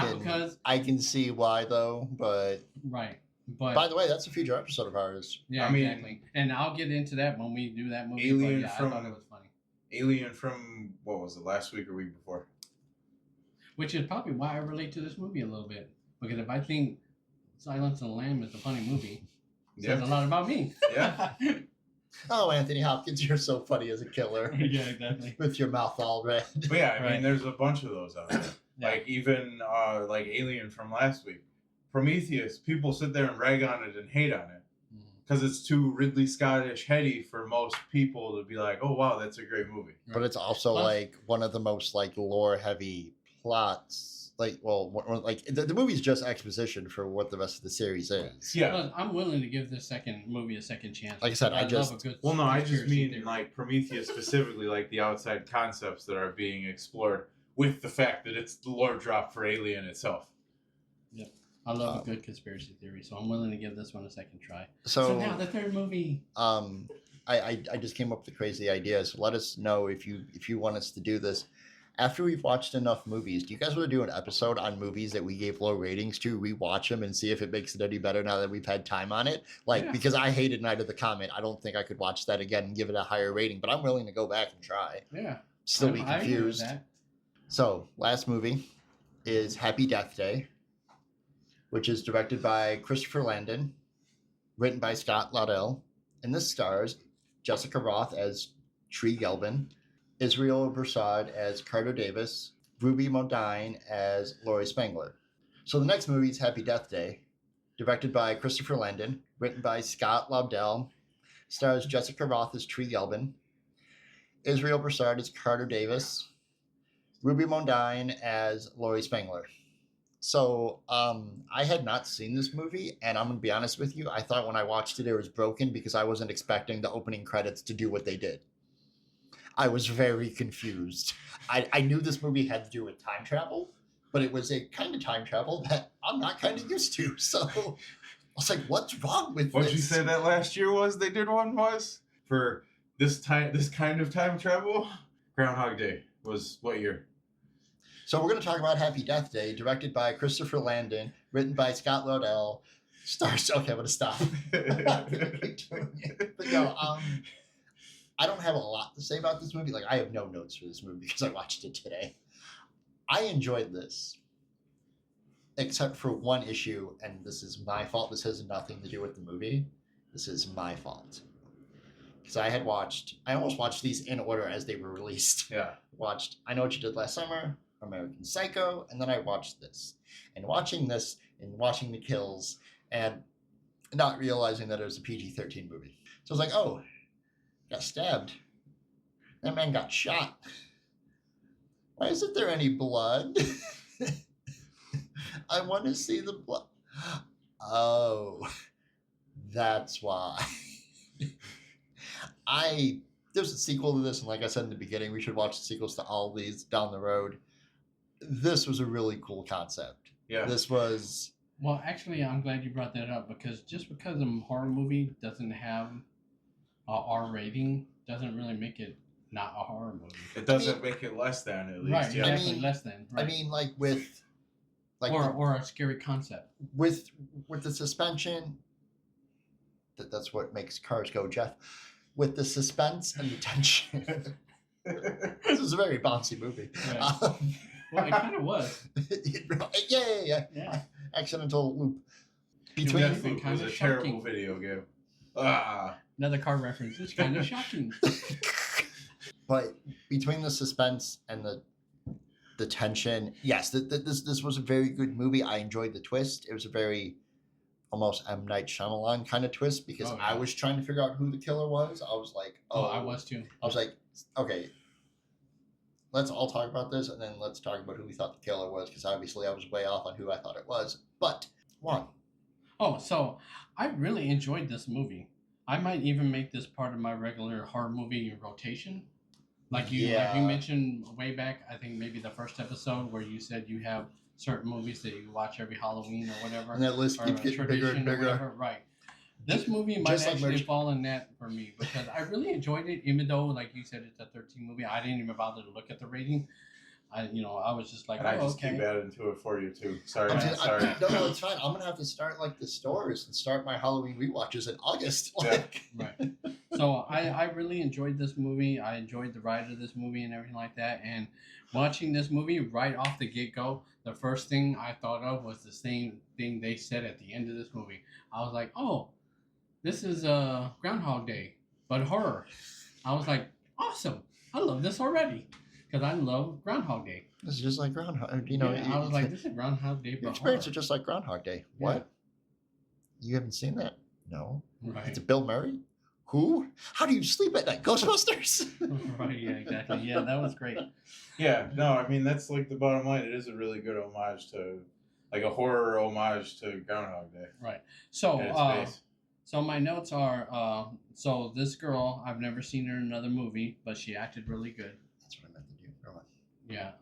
I can see why though, but right. But by the way, that's a future episode of ours. Yeah, exactly. And I'll get into that when we do that movie. Alien I thought it was funny. Alien from what was it, last week or week before? Which is probably why I relate to this movie a little bit. Because if I think Silence of the Lamb is a funny movie, it says a lot about me. Yeah. Oh, Anthony Hopkins, you're so funny as a killer. Yeah, exactly. With your mouth all red. But yeah, I mean, there's a bunch of those out there. Like even like Alien from last week. Prometheus, people sit there and rag on it and hate on it. Because it's too Ridley Scottish heady for most people to be like, oh wow, that's a great movie. But it's also like one of the most like lore heavy plots. Like, the movie's just exposition for what the rest of the series is. Yeah. Well, I'm willing to give this second movie a second chance. Like I said, I just mean theory. Like Prometheus specifically, like the outside concepts that are being explored with the fact that it's the lore drop for Alien itself. Yep. I love a good conspiracy theory, so I'm willing to give this one a second try. So now the third movie. I just came up with a crazy idea. So let us know if you want us to do this. After we've watched enough movies, do you guys want to do an episode on movies that we gave low ratings to, rewatch them, and see if it makes it any better now that we've had time on it? Because I hated Night of the Comet. I don't think I could watch that again and give it a higher rating, but I'm willing to go back and try. Yeah. Still be confused. So, last movie is Happy Death Day, which is directed by Christopher Landon, written by Scott Laudel, and this stars Jessica Roth as Tree Gelbin, Israel Broussard as Carter Davis, Ruby Modine as Laurie Spangler. So the next movie is Happy Death Day, directed by Christopher Landon, written by Scott Laudel, stars Jessica Roth as Tree Gelbin, Israel Broussard as Carter Davis, Ruby Modine as Laurie Spangler. So I had not seen this movie, and I'm going to be honest with you, I thought when I watched it was broken because I wasn't expecting the opening credits to do what they did. I was very confused. I knew this movie had to do with time travel, but it was a kind of time travel that I'm not kind of used to. So I was like, what's wrong with this? What did you say that last year they did one was? For this kind of time travel? Groundhog Day was what year? So we're going to talk about Happy Death Day, directed by Christopher Landon, written by Scott Laudel, stars... Okay, I'm going to stop. But no, I don't have a lot to say about this movie. Like, I have no notes for this movie because I watched it today. I enjoyed this, except for one issue, and this is my fault. This has nothing to do with the movie. This is my fault. Because I almost watched these in order as they were released. Yeah. Watched I Know What You Did Last Summer, American Psycho, and then I watched this. And watching this and watching the kills, and not realizing that it was a PG-13 movie. So I was like, oh, got stabbed. That man got shot. Why isn't there any blood? I want to see the blood. Oh, that's why. There's a sequel to this, and like I said in the beginning, we should watch the sequels to all these down the road. This was a really cool concept. Yeah. This was... Well, actually, I'm glad you brought that up, because just because a horror movie doesn't have a R rating doesn't really make it not a horror movie. It doesn't make it less than, at least. Right, Yeah. exactly, less than. Right. I mean, like with... or a scary concept. With the suspension... That's what makes cars go, Jeff. With the suspense and the tension... This is a very bouncy movie. Yeah. Well, it kind of was. Yeah. Accidental loop. Between Deathloop was a terrible video game. Another car reference. It's kind of shocking. But between the suspense and the tension, yes, this was a very good movie. I enjoyed the twist. It was a very almost M. Night Shyamalan kind of twist, because I was trying to figure out who the killer was. I was like, I was too. I was like, okay, let's all talk about this, and then let's talk about who we thought the killer was, because obviously I was way off on who I thought it was. But, Juan. Oh, so I really enjoyed this movie. I might even make this part of my regular horror movie rotation. Like you mentioned way back, I think maybe the first episode, where you said you have certain movies that you watch every Halloween or whatever. And that list keeps getting bigger and bigger. Right. This movie might actually fall in that for me, because I really enjoyed it, even though, like you said, it's a 13 movie. I didn't even bother to look at the rating. I was just like, and I just keep adding to it for you too. Sorry. No, it's fine. I'm gonna have to start like the stores and start my Halloween rewatches in August. Like. Yeah. Right. So I really enjoyed this movie. I enjoyed the ride of this movie and everything like that. And watching this movie right off the get-go, the first thing I thought of was the same thing they said at the end of this movie. I was like, oh, this is Groundhog Day, but horror. I was like, awesome. I love this already. Because I love Groundhog Day. This is just like Groundhog. I was like, this is Groundhog Day. Your experience are just like Groundhog Day. What? You haven't seen that? No. Right. It's a Bill Murray? Who? How do you sleep at night? Ghostbusters? Right, yeah, exactly. Yeah, that was great. Yeah, no, I mean, that's like the bottom line. It is a really good homage to, like a horror homage to Groundhog Day. Right. So my notes are, so this girl, I've never seen her in another movie, but she acted really good. That's what I meant to do. Go on. Yeah.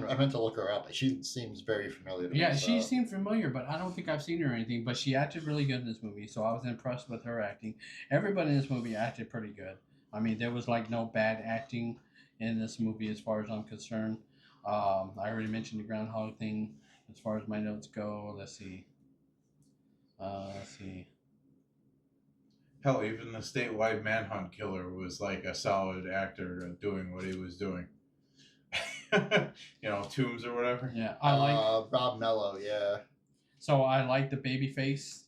I meant to look her up. She seems very familiar to me. Yeah, she seemed familiar, but I don't think I've seen her or anything. But she acted really good in this movie, so I was impressed with her acting. Everybody in this movie acted pretty good. I mean, there was like no bad acting in this movie as far as I'm concerned. I already mentioned the groundhog thing. As far as my notes go, let's see. Hell, even the statewide manhunt killer was like a solid actor doing what he was doing. Tombs or whatever. Yeah, I like Rob Mello. Yeah. So I like the baby face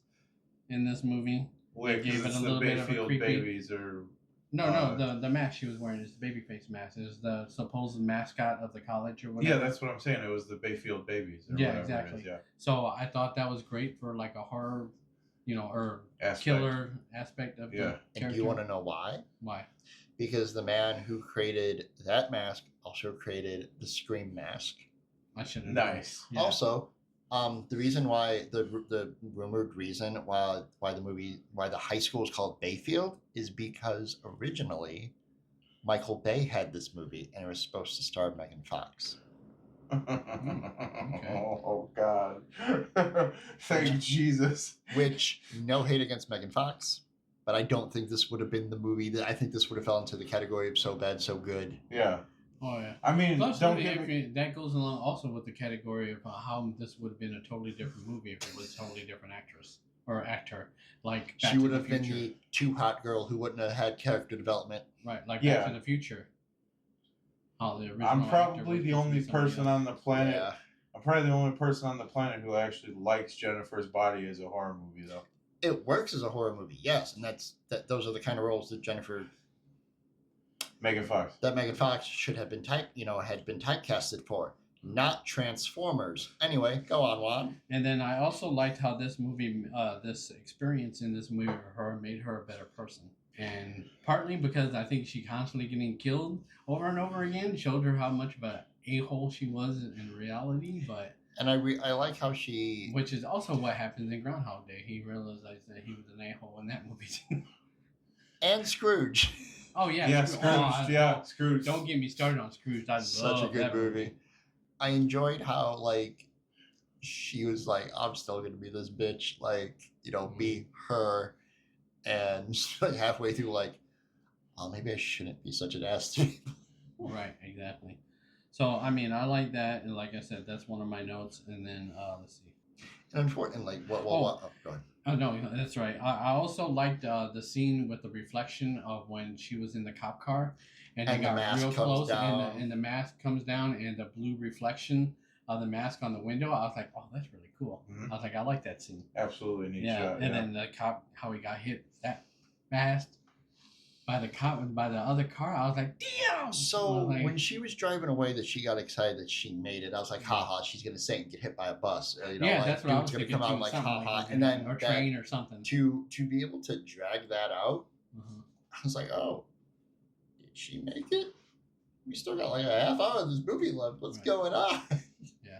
in this movie. Wait, gave it a the little bit of a Bayfield creepy. Babies or No, the mask she was wearing is the baby face mask. It was the supposed mascot of the college or whatever. Yeah, that's what I'm saying. It was the Bayfield Babies. Or Yeah, whatever exactly. It is, yeah. So I thought that was great for like a horror, or killer aspect of the character. And do you want to know why? Why? Because the man who created that mask also created the Scream mask. I should have. Nice. Yeah. Also, the reason why the rumored reason why the high school is called Bayfield is because originally Michael Bay had this movie and it was supposed to star Megan Fox. Okay. Oh God! Thank Jesus. Which, no hate against Megan Fox, but I don't think this would have been the movie. I think this would have fell into the category of so bad, so good. Yeah. Oh yeah. I mean, plus, that goes along also with the category of how this would have been a totally different movie if it was a totally different actress or actor. Like she would have been the too hot girl who wouldn't have had character development. Right, like Back to the Future. I'm probably the only person on the planet. Yeah. I'm probably the only person on the planet who actually likes Jennifer's Body as a horror movie, though. It works as a horror movie, yes, and those are the kind of roles that Megan Fox should have been typecasted for. not Transformers. Anyway, go on, Juan. And then I also liked how this movie, this experience in this movie for her made her a better person. And partly because I think she constantly getting killed over and over again showed her how much of a a-hole she was in reality. But And I like how she, which is also what happens in Groundhog Day. He realized that he was an a-hole in that movie too. and Scrooge. Oh yeah, Yeah, Scrooge. Scrooge. Don't get me started on Scrooge. I Such love a good that movie. I enjoyed how like she was like, I'm still gonna be this bitch, like, you know, be her, and like halfway through, like, oh, maybe I shouldn't be such an ass to people. Right, exactly. So I mean, I like that, and like I said, that's one of my notes. And then let's see. And unfortunately, like, what? Oh, go ahead. Oh no, that's right. I also liked the scene with the reflection of when she was in the cop car, and they And the got mask real comes close, down. and the mask comes down, and the blue reflection of the mask on the window. I was like, oh, that's really cool. Mhm. I was like, I like that scene. Absolutely neat Yeah, shot. and then the cop, how he got hit that fast by the other car. I was like, damn. So like, when she was driving away, that she got excited that she made it. I was like, haha, she's gonna say and get hit by a bus. Or, you know, yeah, like, that's what I was dude's gonna thinking. come out Too, like something haha, like that, and then or that, train or something. to be able to drag that out, Mhm. I was like, oh, did she make it? We still got like a half hour of this movie left. What's Right. going on? Yeah,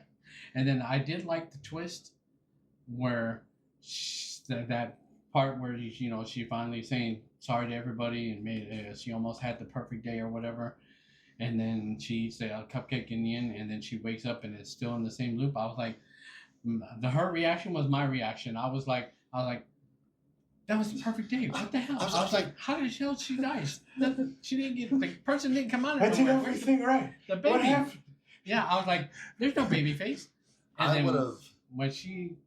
and then I did like the twist where that part where she finally saying sorry to everybody and made she almost had the perfect day or whatever, and then she said a cupcake in the end, and then she wakes up and it's still in the same loop. I was like, her reaction was my reaction. I was like, that was the perfect day. What the hell? I was like, how the hell she dies? She didn't get, the person didn't come out of I did nowhere. everything right. The baby. What happened? Yeah, I was like, there's no baby face. And I then would have. when she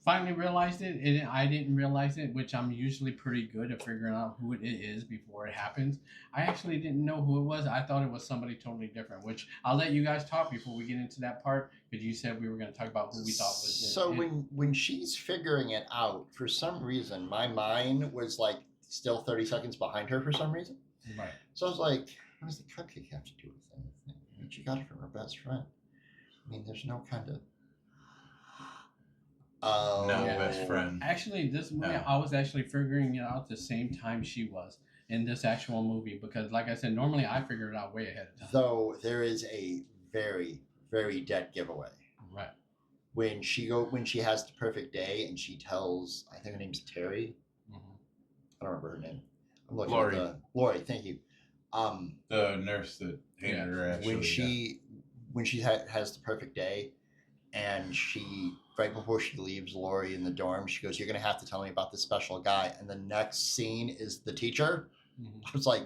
finally realized it, and I didn't realize it, which I'm usually pretty good at figuring out who it is before it happens. I actually didn't know who it was. I thought it was somebody totally different, which I'll let you guys talk before we get into that part, because you said we were going to talk about who we thought was it. So when she's figuring it out, for some reason, my mind was like still 30 seconds behind her for some reason. Right. So I was like, what does the cupcake have to do with anything? I mean, she got it from her best friend. I mean, there's no kind of. Not Yeah. best friend. Actually, this movie, No. I was actually figuring it out the same time she was in this actual movie, because like I said, normally I figure it out way ahead of time. Though there is a very, very dead giveaway. Right. When she has the perfect day and she tells, I think her name's Terry. Mhm. I don't remember her name. I'm looking Lori. at Lori. Thank you. The nurse that hated her actually. When she has the perfect day, and she right before she leaves Lori in the dorm, she goes, "You're gonna have to tell me about this special guy." And the next scene is the teacher. Mhm. I was like,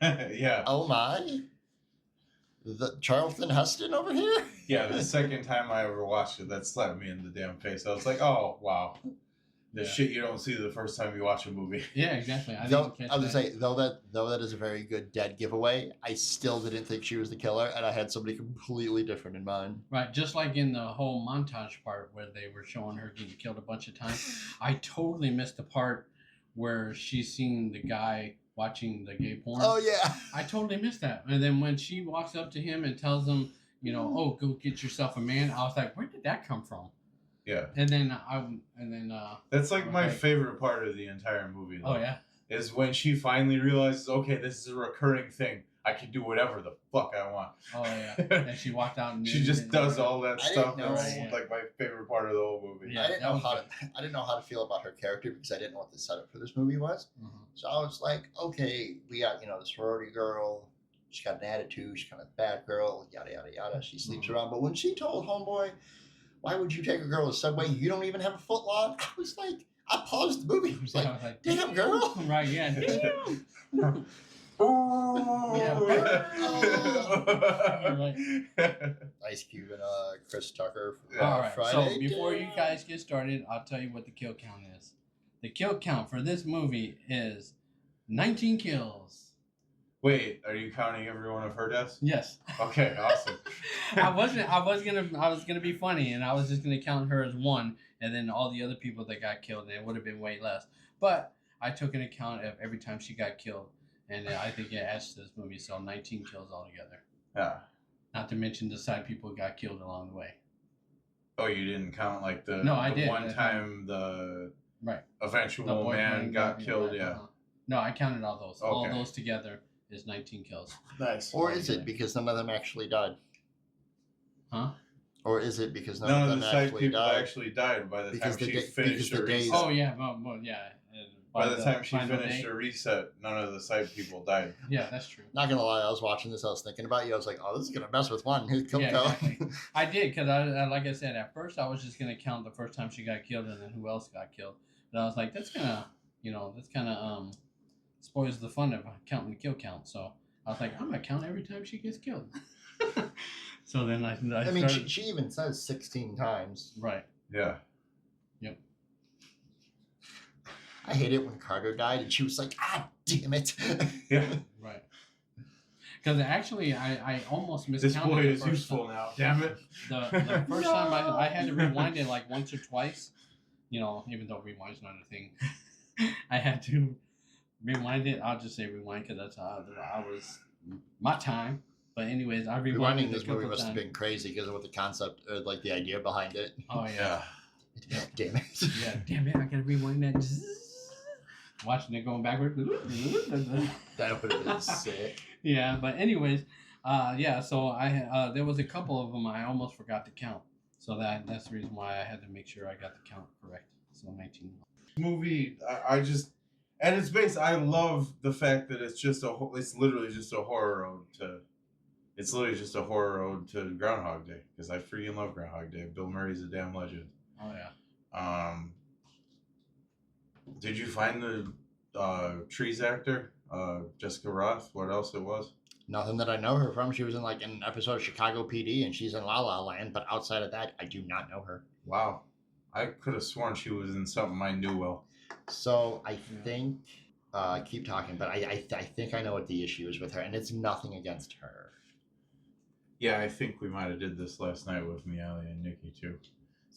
Yeah. "Oh my, the Charlton Heston over here." Yeah, the second time I ever watched it, that slapped me in the damn face. I was like, oh, wow. The shit you don't see the first time you watch a movie. Yeah, exactly. I I didn't was catch gonna that. say though that is a very good dead giveaway. I still didn't think she was the killer, and I had somebody completely different in mind. Right, just like in the whole montage part where they were showing her getting killed a bunch of times, I totally missed the part where she's seen the guy watching the gay porn. Oh yeah, I totally missed that. And then when she walks up to him and tells him, oh, go get yourself a man, I was like, where did that come from? Yeah. And then That's like my Okay. favorite part of the entire movie, though. oh yeah, Is when she finally realizes, okay, this is a recurring thing. I can do whatever the fuck I want. oh yeah, and she walked out and She just does all that I stuff. didn't know- That's like my favorite part of the whole movie. Yeah, I didn't that know was how good. I didn't know how to feel about her character because I didn't know what the setup for this movie was. Mhm. So I was like, okay, we got the sorority girl. She's got an attitude. She's kind of a bad girl. Yada yada yada. She sleeps Mhm. around. But when she told homeboy, "Why would you take a girl to Subway? You don't even have a foot long." I was like, I paused the movie. I was Yeah, like, I was like, "Damn, girl!" Right, yeah, damn. Ooh. Ice Cube and Chris Tucker. Yeah. All right, Friday. so before you guys get started, I'll tell you what the kill count is. The kill count for this movie is 19 kills. Wait, are you counting every one of her deaths? Yes. Okay, awesome. I was gonna be funny, and I was just gonna count her as one, and then all the other people that got killed, and it would have been way less. But I took an account of every time she got killed, and I think it adds to this movie. So 19 kills altogether. Yeah. Not to mention the side people got killed along the way. Oh, you didn't count like the No, I did. one time the right eventual man got killed. Right, yeah. No, I counted all those. Okay. All those together is 19 kills. Nice. Or is it because none of them actually died? Huh? Or is it because none of of them the side actually people died? actually died by the Because time the she da- finished because her the days- reset? Oh yeah, well yeah. By the time she final finished day. her reset, none of the side people died. Yeah, that's true. Not gonna lie, I was watching this. I was thinking about you. I was like, "Oh, this is gonna mess with one." Who killed Yeah, exactly. I did because I like I said at first I was just gonna count the first time she got killed and then who else got killed. But I was like, that's kind of spoils the fun of counting the kill count. So I was like, I'm gonna count every time she gets killed. So then I mean, started, she even says 16 times. right. Yeah. Yep. I hate it when Carter died and she was like, "Ah, damn it." Yeah. Right. Because actually, I almost miscounted. This boy the is first useful time. now. Damn it. The first time I had to rewind it like once or twice. You know, even though rewind's not a thing, I had to rewind it. I'll just say rewind because that's how I was my time. But anyways, I rewinded Rewinding it this a couple movie must have times. been crazy because of what the concept, or like the idea behind it. Oh yeah. Damn it. Yeah. Damn it! I gotta rewind that. Watching it going backward. That would have been sick. Yeah, but anyways, yeah. So I there was a couple of them I almost forgot to count. So that's the reason why I had to make sure I got the count correct. So 19. Movie, I just, at its base, I love the fact that it's literally just a horror ode to. It's literally just a horror ode to Groundhog Day because I freaking love Groundhog Day. Bill Murray's a damn legend. Oh yeah. Did you find the Trees actor, Jessica Roth? What else it was? Nothing that I know her from. She was in like an episode of Chicago PD and she's in La La Land, but outside of that, I do not know her. Wow. I could have sworn she was in something I knew well. So I think, keep talking, but I think I know what the issue is with her, and it's nothing against her. Yeah, I think we might have did this last night with me, Allie, and Nikki too.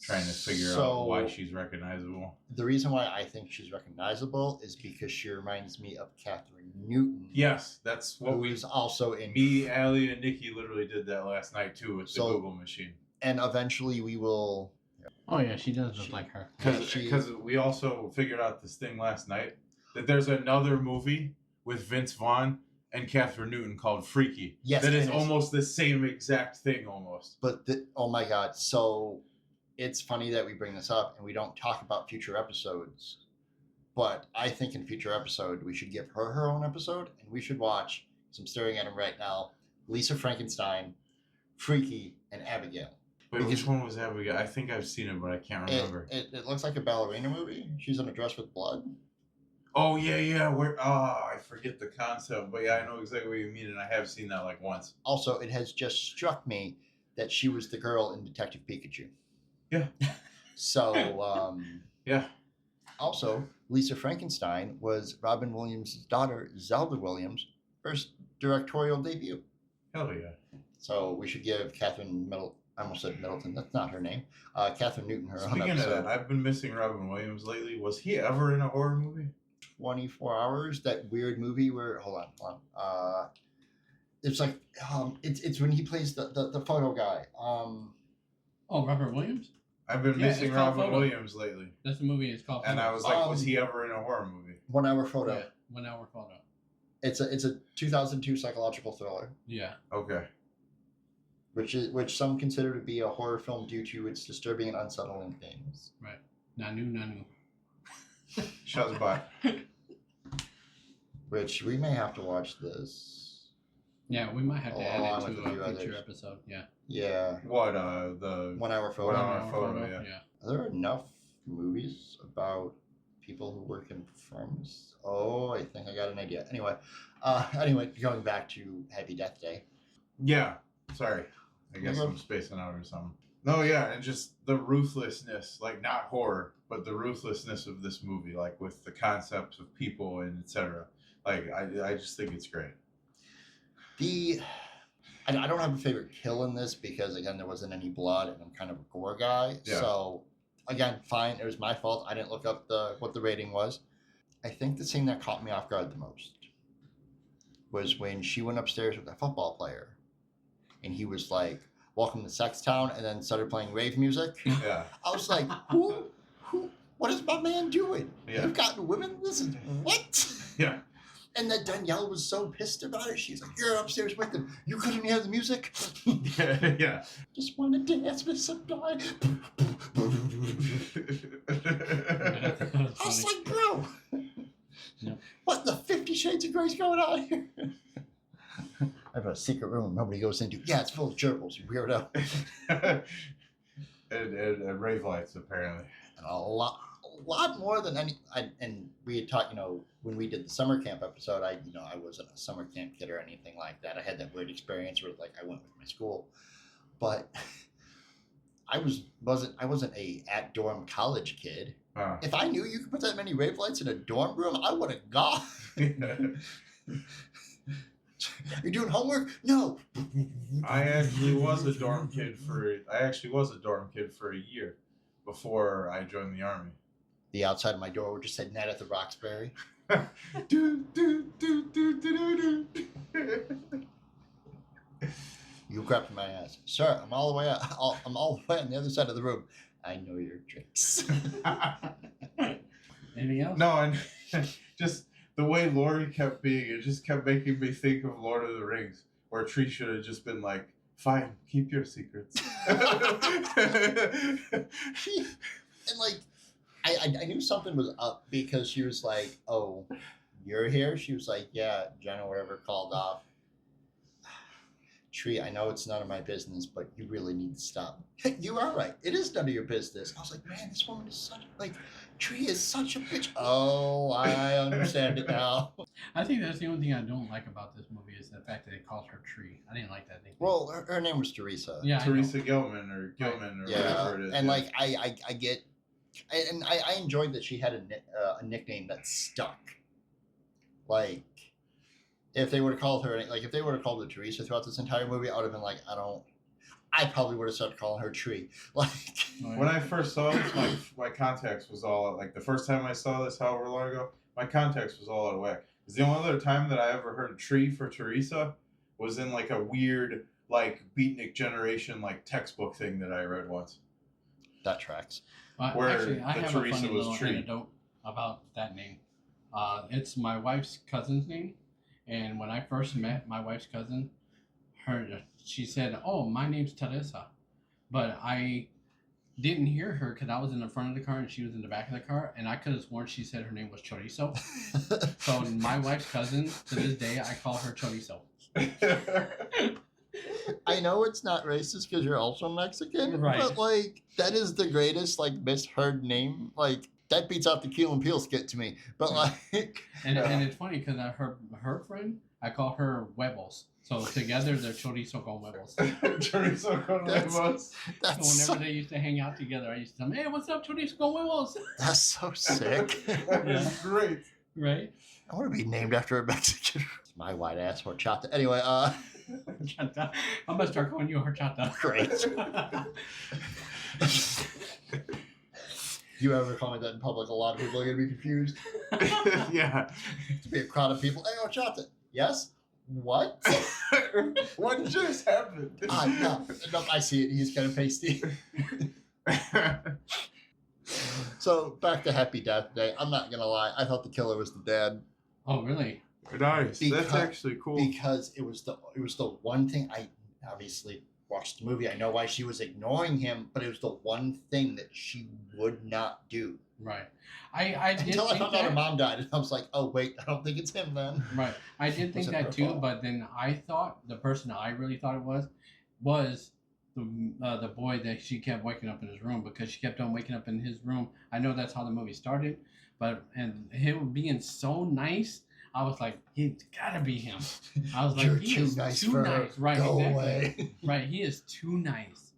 Trying to figure out So, why she's recognizable. The reason why I think she's recognizable is because she reminds me of Catherine Newton. Yes, that's what who's also in. Me, Allie, and Nikki literally did that last night too with the Google machine. And eventually we will. Oh yeah, she does look like her. Because we also figured out this thing last night that there's another movie with Vince Vaughn and Catherine Newton called Freaky. Yes, that is almost the same exact thing almost. But oh my god, so it's funny that we bring this up and we don't talk about future episodes. But I think in future episode we should give her own episode and we should watch. So I'm staring at him right now. Lisa Frankenstein, Freaky, and Abigail. Wait, which one was Abigail? I think I've seen it, but I can't remember. It looks like a ballerina movie. She's in a dress with blood. Oh yeah. I forget the concept, but yeah, I know exactly what you mean, and I have seen that like once. Also, it has just struck me that she was the girl in Detective Pikachu. Yeah. So, yeah. Also, Lisa Frankenstein was Robin Williams' daughter, Zelda Williams' first directorial debut. Hell yeah. So we should give Catherine Middleton. I almost said Middleton. That's not her name. Catherine Newton her own Speaking of episode. that, I've been missing Robin Williams lately. Was he ever in a horror movie? 24 Hours, that weird movie where hold on. It's like it's when he plays the photo guy. Oh, Robert Williams? I've been missing Robin Williams lately. That's the movie. It's called. And Photo. I was like, was he ever in a horror movie? 1 Hour Photo. Yeah, 1 Hour Photo. It's a 2002 psychological thriller. Yeah. Okay. Which some consider to be a horror film due to its disturbing and unsettling themes. Right. Nanu. Shazbot. Which we may have to watch this. Yeah, we might have to Along add it with to a few a future others. episode. Yeah. Yeah. What, the 1 Hour Photo. 1 Hour Photo, yeah. Are there enough movies about people who work in firms? Oh, I think I got an idea. Anyway, going back to Happy Death Day. Yeah. Sorry. I guess I'm spacing out or something. No, yeah, and just the ruthlessness, like not horror, but the ruthlessness of this movie, like with the concepts of people and etc. Like I just think it's great. I don't have a favorite kill in this because again there wasn't any blood and I'm kind of a gore guy. Yeah. So again, fine. It was my fault. I didn't look up what the rating was. I think the scene that caught me off guard the most was when she went upstairs with a football player, and he was like, "Welcome to Sextown," and then started playing rave music. Yeah. I was like, who, what is my man doing? Yeah. You've gotten women? This is what? Yeah. And then Danielle was so pissed about it. She's like, "You're upstairs with them. You couldn't hear the music." Yeah. Just want to dance with somebody. I was like, bro, Yep. what the 50 Shades of Grey's going on here? I have a secret room nobody goes into. Yeah, it's full of gerbils, you weirdo. and rave lights, apparently. And a lot more than any. And we had talked, when we did the summer camp episode, I wasn't a summer camp kid or anything like that. I had that weird experience where like I went with my school, but I wasn't a at dorm college kid. If I knew you could put that many rave lights in a dorm room, I would have gone. You're doing homework? No. I actually was a dorm kid for a year before I joined the army. The outside of my door would just say "Net at the Roxbury." Do, do, do, do, do, do. You grabbed my ass, sir. I'm all the way I'm all the way on the other side of the room. I know your tricks. Anything else? No, and just the way Lori kept being, it just kept making me think of Lord of the Rings, where Tree should have just been like, "Fine, keep your secrets." And like, I knew something was up because she was like, "Oh, you're here?" She was like, "Yeah, Jenna, whatever, called off." Tree, I know it's none of my business, but you really need to stop. You are right. It is none of your business. I was like, man, this woman is Tree is such a bitch. Oh, I understand it now. I think that's the only thing I don't like about this movie is the fact that they called her Tree. I didn't like that thing. Well, her name was Teresa. Yeah, Teresa Gilman or whatever it is. And like I get, and I enjoyed that she had a nickname that stuck. Like, if they would have called her, like if they would have called her Teresa throughout this entire movie, I would have been like, I probably would have started calling her Tree. Like, when I first saw this, my context was all like the first time I saw this, however long ago, my context was all out of whack. Because the only other time that I ever heard Tree for Teresa was in like a weird like Beatnik Generation like textbook thing that I read once. That tracks. Where actually, I have Teresa a funny was little Tree. anecdote about that name. It's my wife's cousin's name, and when I first met my wife's cousin, she said, "Oh, my name's Teresa," but I didn't hear her because I was in the front of the car and she was in the back of the car, and I could have sworn she said her name was Chorizo. So my wife's cousin, to this day, I call her Chorizo. I know it's not racist because you're also Mexican, Right. but like that is the greatest like misheard name. Like that beats out the Keel and Peele skit to me. But like, and it's funny because her friend, I call her Huevos. So together they're Chorizo con Huevos. Chorizo con huevos. that's So whenever they used to hang out together, I used to tell them, "Hey, what's up, Chorizo con Huevos?" that's so sick. That's great. Right? I want to be named after a Mexican. My white ass horchata. Anyway, Horchata. I'm gonna start calling you horchata. great. You ever call me that in public? A lot of people are gonna be confused. Yeah. To be a crowd of people. Hey, horchata. Yes. What? What just happened? No, I see it. He's kind of pasty. So back to Happy Death Day. I'm not gonna lie. I thought the killer was the dad. Oh, really? Nice. That's actually cool. Because it was the one thing. I obviously watched the movie. I know why she was ignoring him, but it was the one thing that she would not do. Right. I did Until I think found out that. her mom died, and I was like, oh wait, I don't think it's him then. Right. I did think Was it that her too, fault? but then I thought the person I really thought it was the boy that she kept waking up in his room, because she kept on waking up in his room. I know that's how the movie started, and him being so nice, I was like, he's gotta be him. I was like, You're he too is nice too for nice. her. Right, Go exactly. away. Right, he is too nice.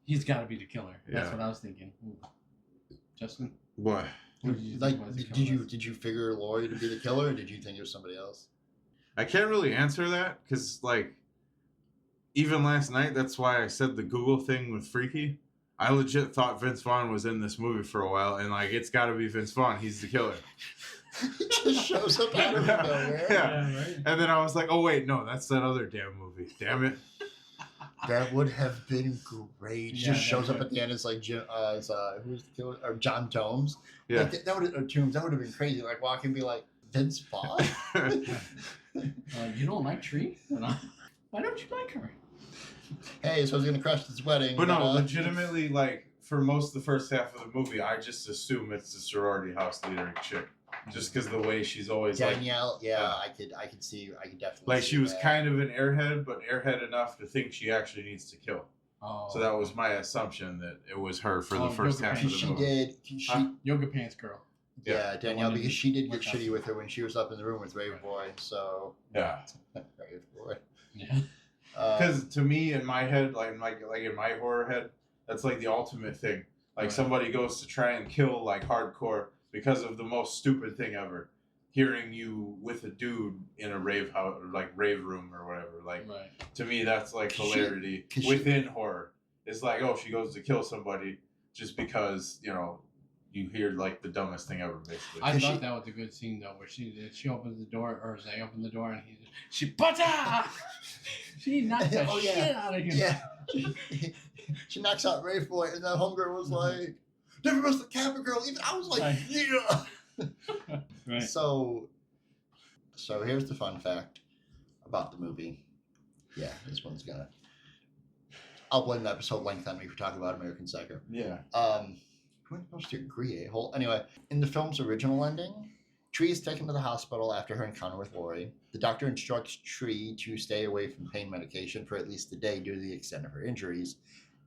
He's gotta be the killer. That's Yeah. what I was thinking. Justin? What? Who did you Like, think was the killer? did you figure Lori to be the killer, or did you think it was somebody else? I can't really answer that because, like, even last night, that's why I said the Google thing with Freaky. I legit thought Vince Vaughn was in this movie for a while, and like it's got to be Vince Vaughn. He's the killer. He just shows up out of nowhere. Yeah. Right. And then I was like, oh wait, no, that's that other damn movie. Damn it. That would have been great. He just shows up at the end as like Jim, who's the killer? Or John Tomes. Yeah. Like, that would have been crazy. Like walking and be like, Vince Vaughn. You don't like Tree? Why don't you like her? Hey, so I was gonna crush this wedding. But no, legitimately, like for most of the first half of the movie, I just assume it's the sorority house leader chick, just because the way she's always Danielle. I could definitely. Like see she was that. kind of an airhead, but airhead enough to think she actually needs to kill. Oh. So that was my assumption that it was her for the first half of the movie. Yoga pants girl. Yeah, Danielle, because she did get shitty with her when she was up in the room with Rave Boy. So yeah, Rave Boy. Yeah. Because to me, in my head, like in my horror head, that's like the ultimate thing. Like somebody goes to try and kill like hardcore because of the most stupid thing ever. Hearing you with a dude in a rave house, or like rave room or whatever. Like to me, that's like hilarity within horror. It's like, oh, she goes to kill somebody just because, you know, you hear like the dumbest thing ever, basically. I thought that was a good scene though, where she opens the door, or they open the door, and she butter. She knocked the shit out of him. Yeah, she knocks out Rave Boy, and that homegirl was like, "Never missed the Kappa girl." Even I was like, "Yeah." Right. So here's the fun fact about the movie. Yeah, this one's gonna. I'll blame the episode length on me for talking about American Psycho. Yeah. Who am I supposed to agree, a-hole? Anyway, in the film's original ending, Tree is taken to the hospital after her encounter with Lori. The doctor instructs Tree to stay away from pain medication for at least a day due to the extent of her injuries.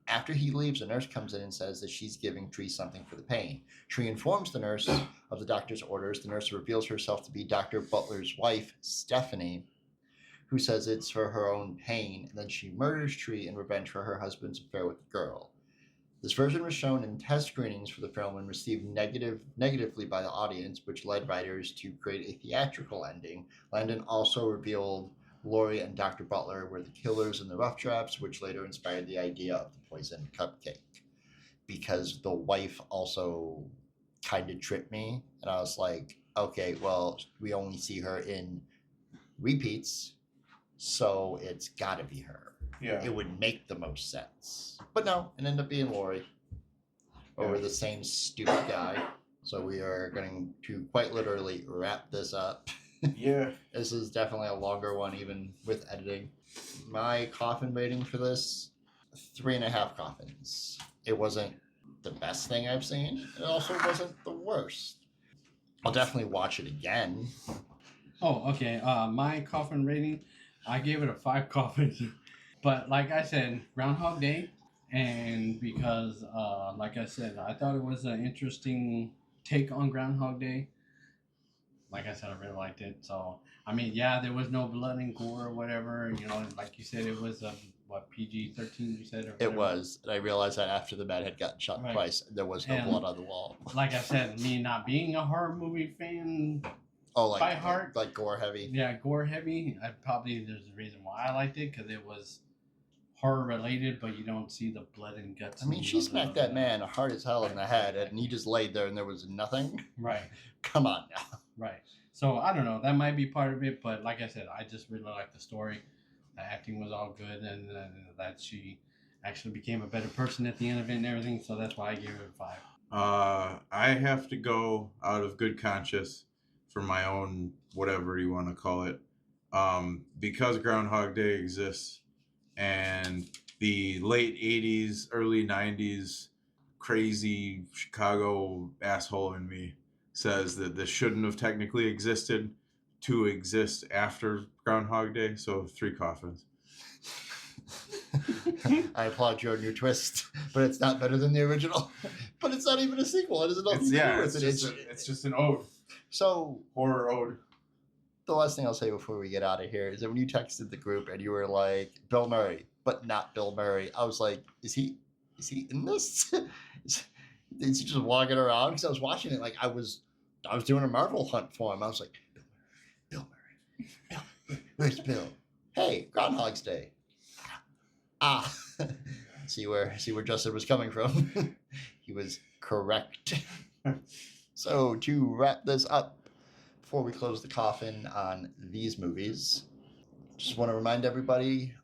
After he leaves, a nurse comes in and says that she's giving Tree something for the pain. Tree informs the nurse of the doctor's orders. The nurse reveals herself to be Dr. Butler's wife, Stephanie, who says it's for her own pain, and then she murders Tree in revenge for her husband's affair with the girl. This version was shown in test screenings for the film and received negatively by the audience, which led writers to create a theatrical ending. Landon also revealed Laurie and Dr. Butler were the killers in the rough drafts, which later inspired the idea of the poisoned cupcake. Because the wife also kind of tripped me, and I was like, okay, well, we only see her in repeats, so it's gotta be her. Yeah. It would make the most sense. But no, it ended up being Lori. Over the same stupid guy. So we are going to quite literally wrap this up. Yeah. This is definitely a longer one, even with editing. My coffin rating for this, 3.5 coffins. It wasn't the best thing I've seen. It also wasn't the worst. I'll definitely watch it again. Oh, okay. My coffin rating, I gave it a 5 coffins. But like I said, Groundhog Day, and because, like I said, I thought it was an interesting take on Groundhog Day. Like I said, I really liked it. So, I mean, yeah, there was no blood and gore or whatever. You know, like you said, it was, PG-13 you said? Or it was. And I realized that after the man had gotten shot twice, there was no blood on the wall. Like I said, me not being a horror movie fan... by heart. Like gore heavy. Yeah, gore heavy. There's a reason why I liked it, because it was horror related, but you don't see the blood and guts. I mean, she smacked that man hard as hell in the head, and he just laid there, and there was nothing. Right. Come on now. Right. So I don't know. That might be part of it, but like I said, I just really liked the story. The acting was all good, and that she actually became a better person at the end of it and everything. So that's why I gave it a 5. I have to go out of good conscience for my own whatever you want to call it, because Groundhog Day exists, and the late 80s, early 90s crazy Chicago asshole in me says that this shouldn't have technically existed to exist after Groundhog Day. So 3 coffins. I applaud your new twist, but it's not better than the original. But it's not even a sequel. It has nothing to do with it. It's just an ode. So horror ode. The last thing I'll say before we get out of here is that when you texted the group and you were like, Bill Murray, but not Bill Murray, I was like, is he in this? Is he just walking around? Because I was watching it like I was doing a Marvel hunt for him. I was like, Bill Murray. Where's Bill? Hey, Groundhog's Day. See where Justin was coming from. He was correct. So to wrap this up, before we close the coffin on these movies, just want to remind everybody,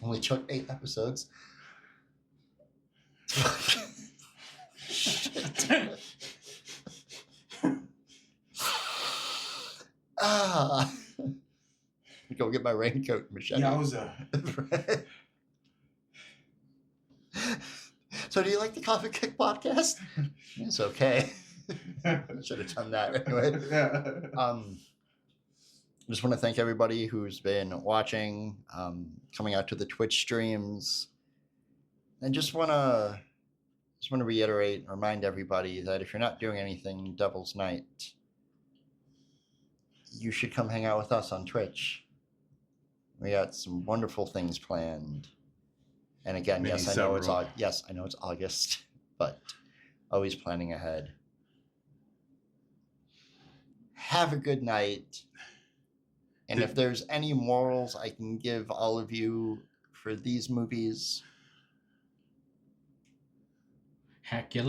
only took 8 episodes. Shit. Go get my raincoat and machete. Yowza. So do you like the Koffin Click podcast? It's okay. Should have done that anyway. Just want to thank everybody who's been watching, coming out to the Twitch streams, and just want to reiterate, remind everybody that if you're not doing anything Devil's Night, you should come hang out with us on Twitch. We got some wonderful things planned. And again, Maybe I know it's August, but always planning ahead. Have a good night. And if there's any morals I can give all of you for these movies, Hack your